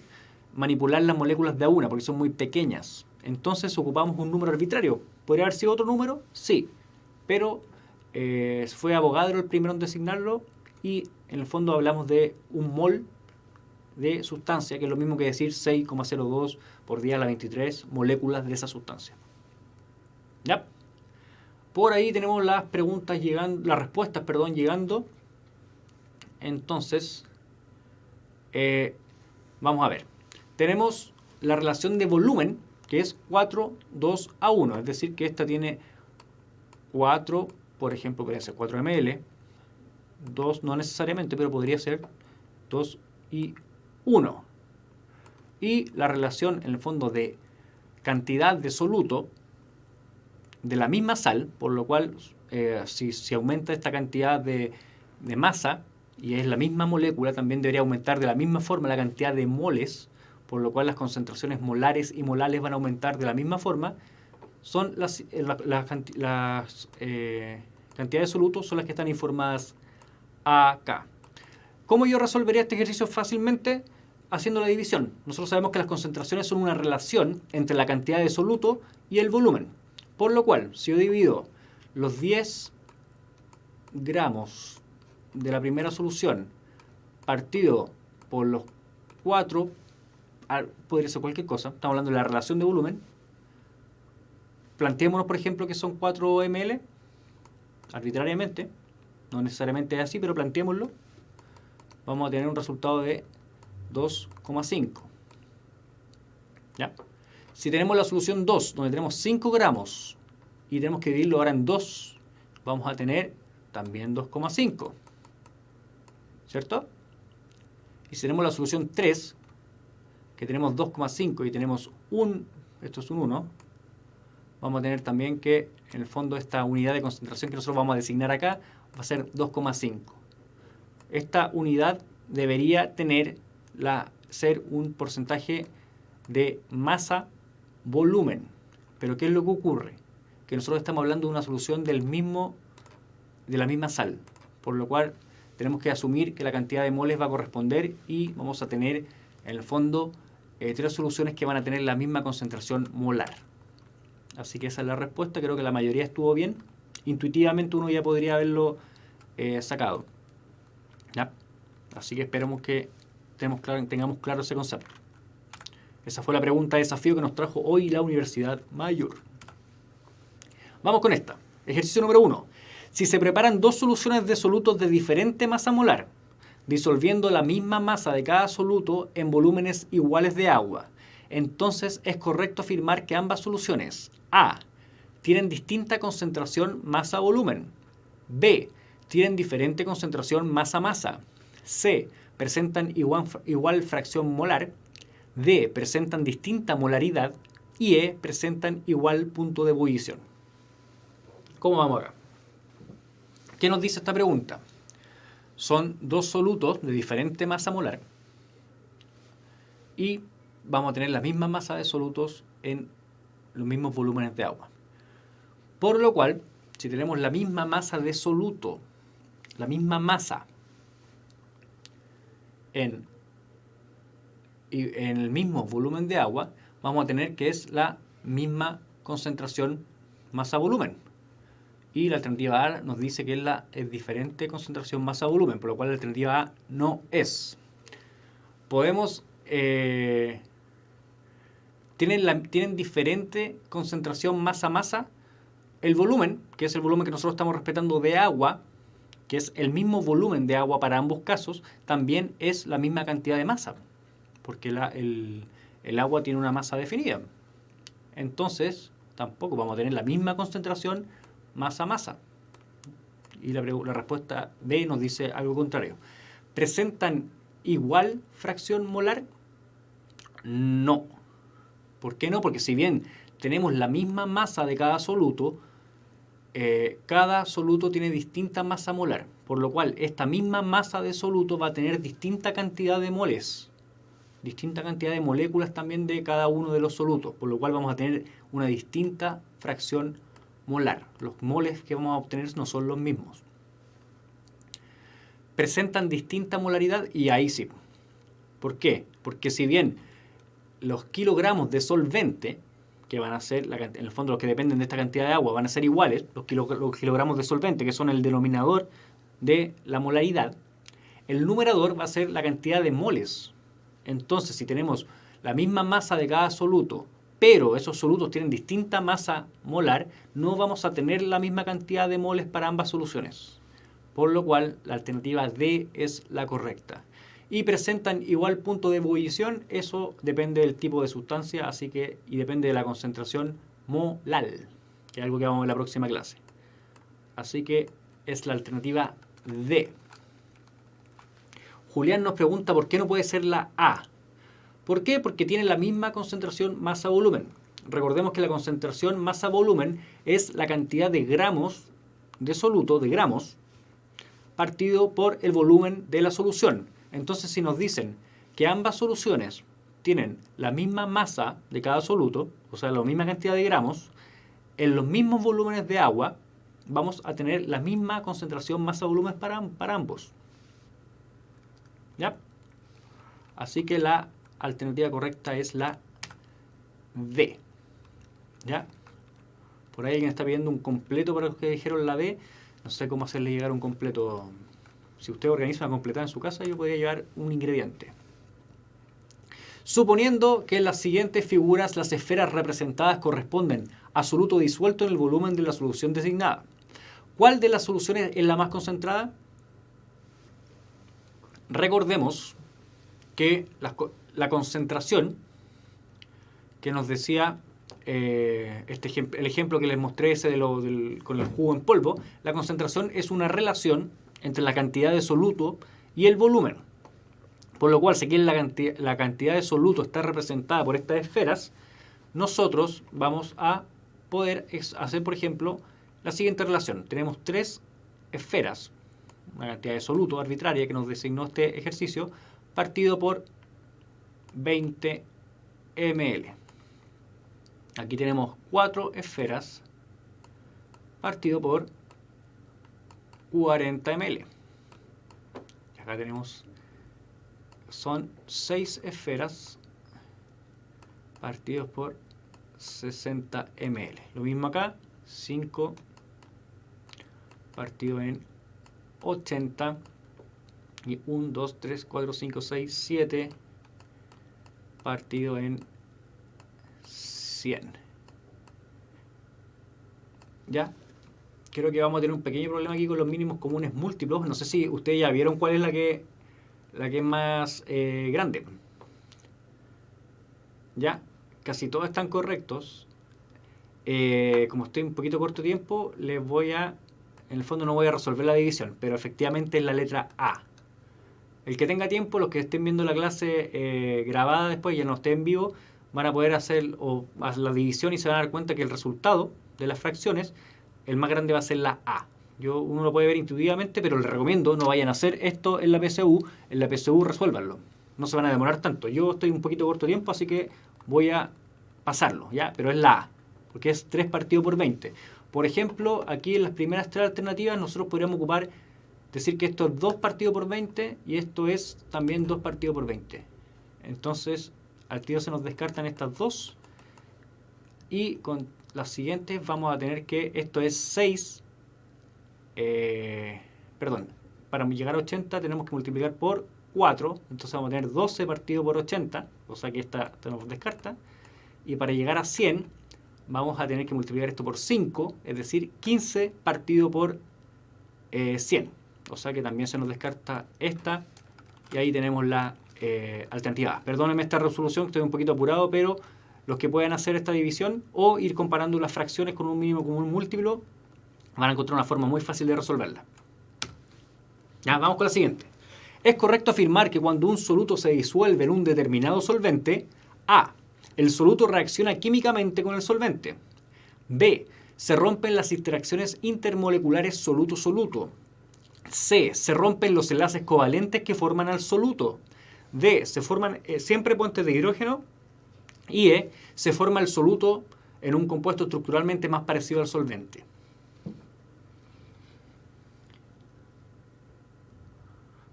manipular las moléculas de a una, porque son muy pequeñas. Entonces ocupamos un número arbitrario. ¿Podría haber sido otro número? Sí, pero fue Avogadro el primero en designarlo y en el fondo hablamos de un mol de sustancia, que es lo mismo que decir 6,02 por 10 a la 23 moléculas de esa sustancia. ¿Ya? Por ahí tenemos las preguntas llegando, las respuestas, perdón, llegando. Entonces, vamos a ver. Tenemos la relación de volumen, que es 4, 2 a 1. Es decir, que esta tiene 4, por ejemplo, podría ser 4 ml. 2 no necesariamente, pero podría ser 2 y 1. Y la relación, en el fondo, de cantidad de soluto de la misma sal, por lo cual, si aumenta esta cantidad de masa, y es la misma molécula, también debería aumentar de la misma forma la cantidad de moles, por lo cual las concentraciones molares y molales van a aumentar de la misma forma. Son las cantidades de solutos son las que están informadas acá. ¿Cómo yo resolvería este ejercicio fácilmente? Haciendo la división. Nosotros sabemos que las concentraciones son una relación entre la cantidad de soluto y el volumen. Por lo cual, si yo divido los 10 gramos de la primera solución partido por los 4, podría ser cualquier cosa, estamos hablando de la relación de volumen. Planteémonos, por ejemplo, que son 4 ml, arbitrariamente, no necesariamente es así, pero planteémoslo. Vamos a tener un resultado de 2,5. ¿Ya? Si tenemos la solución 2, donde tenemos 5 gramos, y tenemos que dividirlo ahora en 2, vamos a tener también 2,5. ¿Cierto? Y si tenemos la solución 3, que tenemos 2,5 y tenemos esto es un 1, vamos a tener también que, en el fondo, esta unidad de concentración que nosotros vamos a designar acá va a ser 2,5. Esta unidad debería ser un porcentaje de masa-volumen. Pero ¿qué es lo que ocurre? Que nosotros estamos hablando de una solución de la misma sal, por lo cual tenemos que asumir que la cantidad de moles va a corresponder y vamos a tener, en el fondo, 3 soluciones que van a tener la misma concentración molar. Así que esa es la respuesta. Creo que la mayoría estuvo bien. Intuitivamente uno ya podría haberlo sacado. ¿Ya? Así que esperemos que tengamos claro ese concepto. Esa fue la pregunta de desafío que nos trajo hoy la Universidad Mayor. Vamos con esta. Ejercicio número 1. Si se preparan 2 soluciones de solutos de diferente masa molar, disolviendo la misma masa de cada soluto en volúmenes iguales de agua, entonces es correcto afirmar que ambas soluciones A. Tienen distinta concentración masa-volumen. B. Tienen diferente concentración masa-masa. C. Presentan igual fracción molar. D. Presentan distinta molaridad. Y E. Presentan igual punto de ebullición. ¿Cómo vamos acá? ¿Qué nos dice esta pregunta? Son 2 solutos de diferente masa molar y vamos a tener la misma masa de solutos en los mismos volúmenes de agua. Por lo cual, si tenemos la misma masa de soluto, la misma masa en el mismo volumen de agua, vamos a tener que es la misma concentración masa-volumen. Y la alternativa A nos dice que es diferente concentración masa-volumen, por lo cual la alternativa A no es. Podemos... tienen diferente concentración masa-masa. El volumen, que es el volumen que nosotros estamos respetando de agua, que es el mismo volumen de agua para ambos casos, también es la misma cantidad de masa, porque el agua tiene una masa definida. Entonces, tampoco vamos a tener la misma concentración masa-masa. Y la respuesta B nos dice algo contrario. ¿Presentan igual fracción molar? No. ¿Por qué no? Porque si bien tenemos la misma masa de cada soluto tiene distinta masa molar, por lo cual esta misma masa de soluto va a tener distinta cantidad de moles, distinta cantidad de moléculas también de cada uno de los solutos, por lo cual vamos a tener una distinta fracción molar. Los moles que vamos a obtener no son los mismos. Presentan distinta molaridad y ahí sí. ¿Por qué? Porque si bien los kilogramos de solvente, que van a ser, en el fondo los que dependen de esta cantidad de agua, van a ser iguales, los kilogramos de solvente, que son el denominador de la molaridad, el numerador va a ser la cantidad de moles. Entonces, si tenemos la misma masa de cada soluto, pero esos solutos tienen distinta masa molar, no vamos a tener la misma cantidad de moles para ambas soluciones. Por lo cual, la alternativa D es la correcta. Y presentan igual punto de ebullición, eso depende del tipo de sustancia, así que, y depende de la concentración molal, que es algo que vamos a ver en la próxima clase. Así que es la alternativa D. Julián nos pregunta por qué no puede ser la A. ¿Por qué? Porque tiene la misma concentración masa-volumen. Recordemos que la concentración masa-volumen es la cantidad de gramos de soluto, de gramos, partido por el volumen de la solución. Entonces, si nos dicen que ambas soluciones tienen la misma masa de cada soluto, o sea, la misma cantidad de gramos, en los mismos volúmenes de agua, vamos a tener la misma concentración masa-volumen para ambos. ¿Ya? Así que la alternativa correcta es la D. ¿Ya? Por ahí alguien está pidiendo un completo para los que dijeron la D. No sé cómo hacerle llegar un completo. Si usted organiza una completada en su casa, yo podría llevar un ingrediente. Suponiendo que en las siguientes figuras las esferas representadas corresponden a soluto disuelto en el volumen de la solución designada, ¿cuál de las soluciones es la más concentrada? Recordemos que la concentración que nos decía el ejemplo que les mostré ese con el jugo en polvo, la concentración es una relación entre la cantidad de soluto y el volumen. Por lo cual, si aquí la cantidad de soluto está representada por estas esferas, nosotros vamos a poder hacer, por ejemplo, la siguiente relación. Tenemos 3 esferas, una cantidad de soluto arbitraria que nos designó este ejercicio, partido por 20 ml. Aquí tenemos 4 esferas partido por 40 ml. Y acá tenemos, son 6 esferas partidos por 60 ml. Lo mismo acá, 5 partido en 80 y 1, 2, 3, 4, 5, 6, 7 partido en 100. ¿Ya? Creo que vamos a tener un pequeño problema aquí con los mínimos comunes múltiplos. No sé si ustedes ya vieron cuál es la que es más grande. ¿Ya? Casi todos están correctos. Como estoy un poquito corto de tiempo, les voy a... En el fondo no voy a resolver la división, pero efectivamente es la letra A. El que tenga tiempo, los que estén viendo la clase grabada después, ya no esté en vivo, van a poder hacer la división y se van a dar cuenta que el resultado de las fracciones, el más grande va a ser la A. Uno lo puede ver intuitivamente, pero les recomiendo no vayan a hacer esto en la PSU. En la PSU resuélvanlo. No se van a demorar tanto. Yo estoy un poquito corto de tiempo, así que voy a pasarlo, ¿ya? Pero es la A, porque es 3 partido por 20. Por ejemplo, aquí en las primeras 3 alternativas nosotros podríamos decir que esto es 2 partido por 20 y esto es también 2 partido por 20. Entonces, al tiro se nos descartan estas dos y con las siguientes vamos a tener que esto es 6. Para llegar a 80 tenemos que multiplicar por 4, entonces vamos a tener 12 partido por 80, o sea que esta nos descarta. Y para llegar a 100 vamos a tener que multiplicar esto por 5, es decir, 15 partido por 100. O sea que también se nos descarta esta y ahí tenemos la alternativa A. Perdónenme esta resolución, estoy un poquito apurado, pero los que puedan hacer esta división o ir comparando las fracciones con un mínimo común múltiplo van a encontrar una forma muy fácil de resolverla. Ya, vamos con la siguiente. Es correcto afirmar que cuando un soluto se disuelve en un determinado solvente, A. El soluto reacciona químicamente con el solvente. B. Se rompen las interacciones intermoleculares soluto-soluto. C. Se rompen los enlaces covalentes que forman al soluto. D. Se forman siempre puentes de hidrógeno. Y E. Se forma el soluto en un compuesto estructuralmente más parecido al solvente.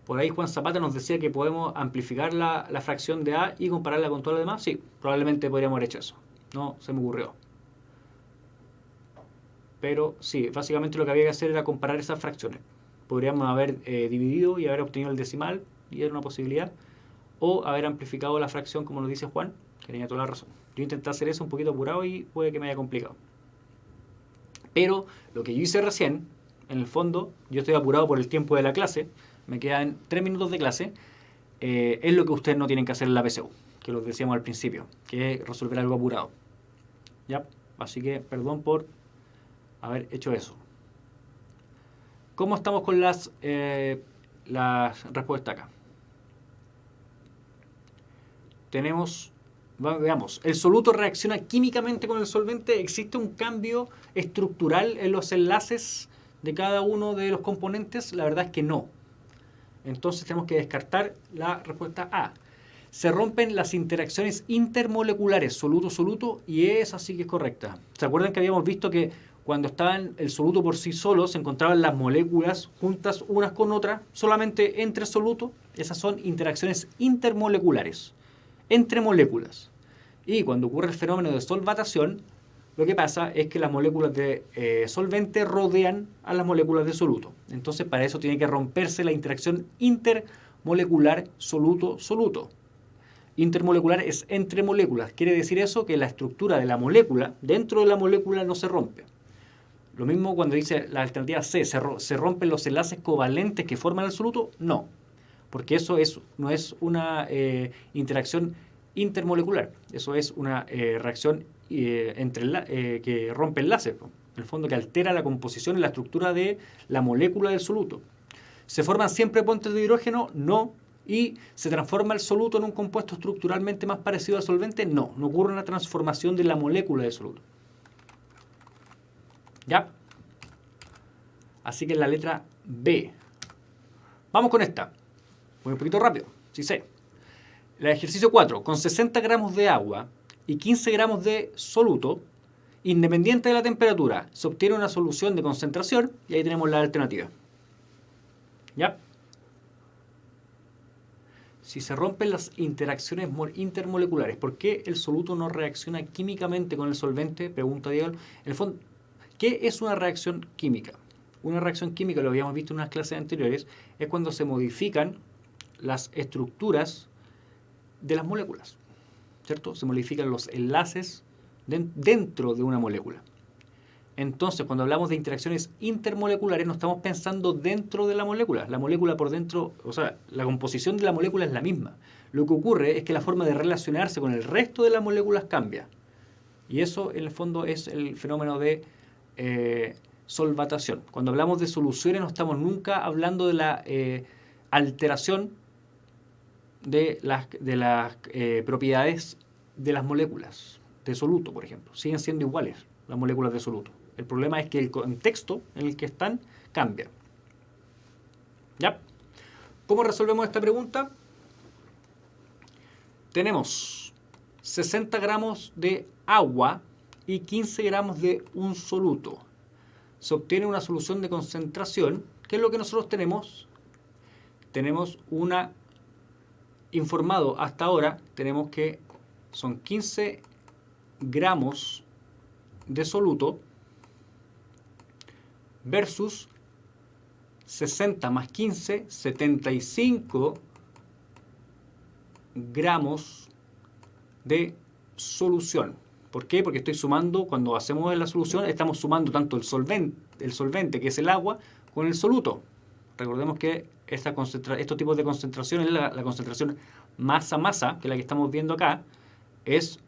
Por ahí Juan Zapata nos decía que podemos amplificar la fracción de A y compararla con todo lo demás. Sí, probablemente podríamos haber hecho eso. No se me ocurrió. Pero sí, básicamente lo que había que hacer era comparar esas fracciones. Podríamos haber dividido y haber obtenido el decimal, y era una posibilidad. O haber amplificado la fracción, como nos dice Juan, que tenía toda la razón. Yo intenté hacer eso un poquito apurado y puede que me haya complicado. Pero lo que yo hice recién, en el fondo, yo estoy apurado por el tiempo de la clase, me quedan 3 minutos de clase, es lo que ustedes no tienen que hacer en la PSU, que lo decíamos al principio, que es resolver algo apurado. ¿Ya? Así que perdón por haber hecho eso. ¿Cómo estamos con las respuestas acá? Tenemos, veamos, el soluto reacciona químicamente con el solvente. ¿Existe un cambio estructural en los enlaces de cada uno de los componentes? La verdad es que no. Entonces tenemos que descartar la respuesta A. Se rompen las interacciones intermoleculares soluto-soluto, y esa sí que es correcta. ¿Se acuerdan que habíamos visto que cuando estaban el soluto por sí solo se encontraban las moléculas juntas unas con otras solamente entre solutos? Esas son interacciones intermoleculares, entre moléculas. Y cuando ocurre el fenómeno de solvatación, lo que pasa es que las moléculas de solvente rodean a las moléculas de soluto. Entonces, para eso tiene que romperse la interacción intermolecular soluto-soluto. Intermolecular es entre moléculas. Quiere decir eso que la estructura de la molécula, dentro de la molécula, no se rompe. Lo mismo cuando dice la alternativa C, ¿se rompen los enlaces covalentes que forman el soluto? No, porque eso no es una interacción intermolecular. Eso es una reacción que rompe enlaces, en el fondo que altera la composición y la estructura de la molécula del soluto. ¿Se forman siempre puentes de hidrógeno? No. ¿Y se transforma el soluto en un compuesto estructuralmente más parecido al solvente? No, no ocurre una transformación de la molécula del soluto. ¿Ya? Así que la letra B. Vamos con esta. Voy un poquito rápido, sí sé. El ejercicio 4. Con 60 gramos de agua y 15 gramos de soluto, independiente de la temperatura, se obtiene una solución de concentración, y ahí tenemos la alternativa. ¿Ya? Si se rompen las interacciones intermoleculares, ¿por qué el soluto no reacciona químicamente con el solvente? Pregunta Diego. En el fondo, ¿qué es una reacción química? Una reacción química, lo habíamos visto en unas clases anteriores, es cuando se modifican las estructuras de las moléculas, ¿cierto? Se modifican los enlaces dentro de una molécula. Entonces, cuando hablamos de interacciones intermoleculares, no estamos pensando dentro de la molécula. La molécula por dentro, o sea, la composición de la molécula es la misma. Lo que ocurre es que la forma de relacionarse con el resto de las moléculas cambia. Y eso, en el fondo, es el fenómeno de solvatación. Cuando hablamos de soluciones, no estamos nunca hablando de la alteración de las propiedades de las moléculas de soluto, por ejemplo. Siguen siendo iguales las moléculas de soluto. El problema es que el contexto en el que están cambia. ¿Ya? ¿Cómo resolvemos esta pregunta? Tenemos 60 gramos de agua y 15 gramos de un soluto. Se obtiene una solución de concentración. ¿Qué es lo que nosotros tenemos? Tenemos una... Informado hasta ahora, tenemos que son 15 gramos de soluto versus 60 más 15, 75 gramos de solución. ¿Por qué? Porque estoy sumando, cuando hacemos la solución, estamos sumando tanto el solvente, que es el agua, con el soluto. Recordemos que estos tipos de concentraciones, la concentración masa-masa, que es la que estamos viendo acá, es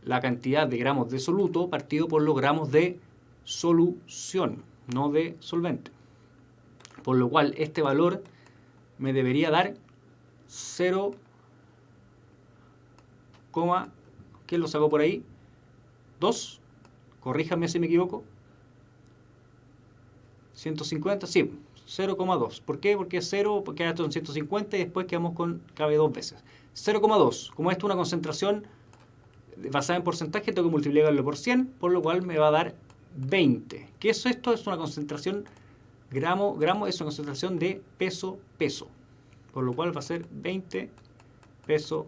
la cantidad de gramos de soluto partido por los gramos de solución, no de solvente. Por lo cual, este valor me debería dar 0, ¿qué lo saco por ahí? 2, corríjame si me equivoco. 150, sí, 0,2. ¿Por qué? Porque 0, porque esto en 150 y después quedamos con, cabe 2 veces. 0,2. Como esto es una concentración basada en porcentaje, tengo que multiplicarlo por 100, por lo cual me va a dar 20. ¿Qué es esto? Es una concentración gramo es una concentración de peso. por lo cual va a ser 20 peso.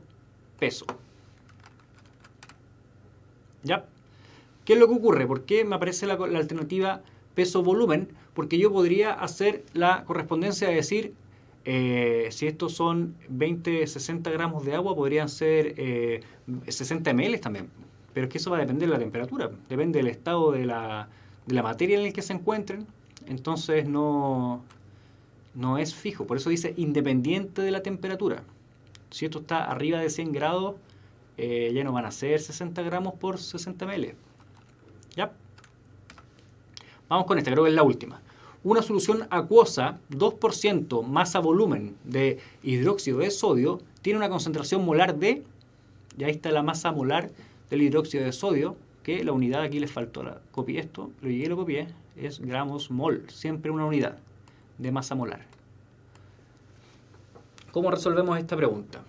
¿Ya? ¿Qué es lo que ocurre? ¿Por qué me aparece la alternativa peso-volumen? Porque yo podría hacer la correspondencia de decir, si estos son 60 gramos de agua, podrían ser 60 ml también. Pero es que eso va a depender de la temperatura, depende del estado de la materia en el que se encuentren. Entonces no es fijo, por eso dice independiente de la temperatura. Si esto está arriba de 100 grados, ya no van a ser 60 gramos por 60 ml. ¿Ya? Vamos con esta, creo que es la última. Una solución acuosa, 2% masa volumen de hidróxido de sodio, tiene una concentración molar de, y ahí está la masa molar del hidróxido de sodio, que la unidad aquí les faltó, copié esto, lo copié, es gramos mol, siempre una unidad de masa molar. ¿Cómo resolvemos esta pregunta?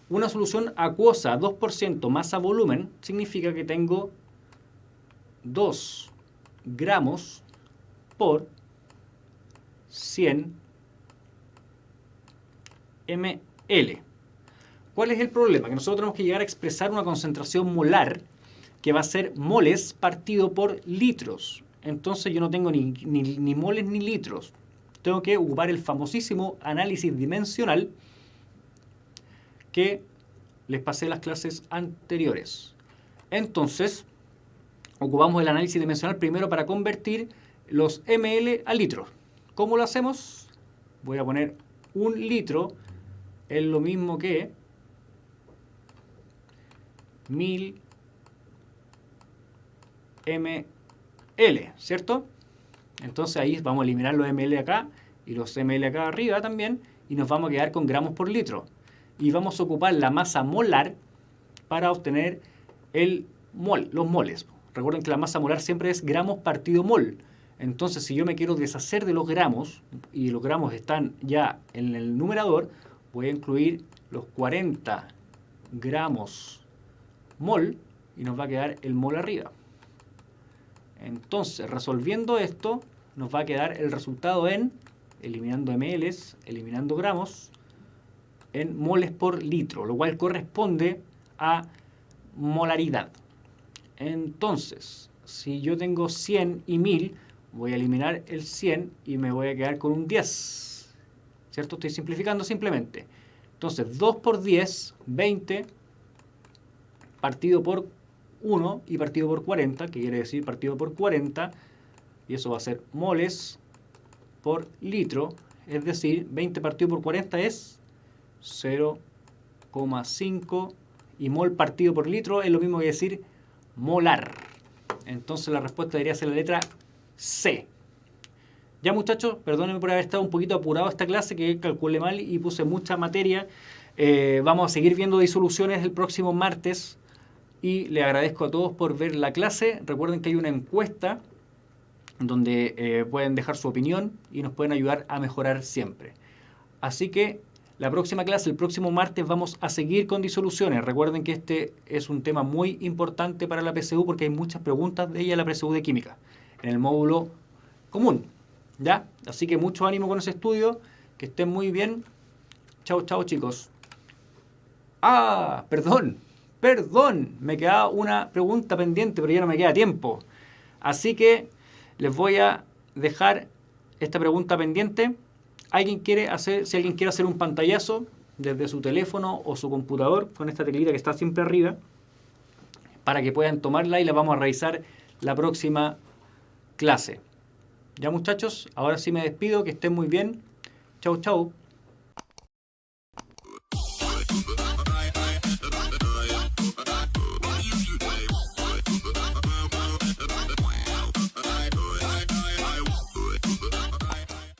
Una solución acuosa 2% masa volumen significa que tengo 2 gramos por 100 ml. ¿Cuál es el problema? Que nosotros tenemos que llegar a expresar una concentración molar que va a ser moles partido por litros. Entonces yo no tengo ni moles ni litros. Tengo que ocupar el famosísimo análisis dimensional que les pasé en las clases anteriores. Entonces, ocupamos el análisis dimensional primero para convertir los ml a litros. ¿Cómo lo hacemos? Voy a poner 1 litro, es lo mismo que 1000 ml, ¿cierto? Entonces ahí vamos a eliminar los ml acá y los ml acá arriba también y nos vamos a quedar con gramos por litro. Y vamos a ocupar la masa molar para obtener los moles. Recuerden que la masa molar siempre es gramos partido mol. Entonces, si yo me quiero deshacer de los gramos, y los gramos están ya en el numerador, voy a incluir los 40 gramos mol y nos va a quedar el mol arriba. Entonces, resolviendo esto, nos va a quedar el resultado en, eliminando ml, eliminando gramos, en moles por litro, lo cual corresponde a molaridad. Entonces, si yo tengo 100 y 1000, voy a eliminar el 100 y me voy a quedar con un 10. ¿Cierto? Estoy simplificando simplemente. Entonces, 2 por 10, 20, partido por 1 y partido por 40, que quiere decir partido por 40, y eso va a ser moles por litro, es decir, 20 partido por 40 es 0,5 y mol partido por litro es lo mismo que decir molar. Entonces la respuesta debería ser la letra C. Ya muchachos, perdónenme por haber estado un poquito apurado esta clase, que calculé mal y puse mucha materia. Vamos a seguir viendo disoluciones el próximo martes y les agradezco a todos por ver la clase. Recuerden que hay una encuesta donde pueden dejar su opinión y nos pueden ayudar a mejorar siempre. Así que la próxima clase, el próximo martes, vamos a seguir con disoluciones. Recuerden que este es un tema muy importante para la PSU porque hay muchas preguntas de ella en la PSU de Química, en el módulo común. ¿Ya? Así que mucho ánimo con ese estudio, que estén muy bien. Chao, chao chicos. Ah, perdón, me quedaba una pregunta pendiente, pero ya no me queda tiempo. Así que les voy a dejar esta pregunta pendiente. Si alguien quiere hacer un pantallazo desde su teléfono o su computador con esta teclita que está siempre arriba, para que puedan tomarla y la vamos a revisar la próxima clase. Ya muchachos, ahora sí me despido, que estén muy bien. Chau, chau.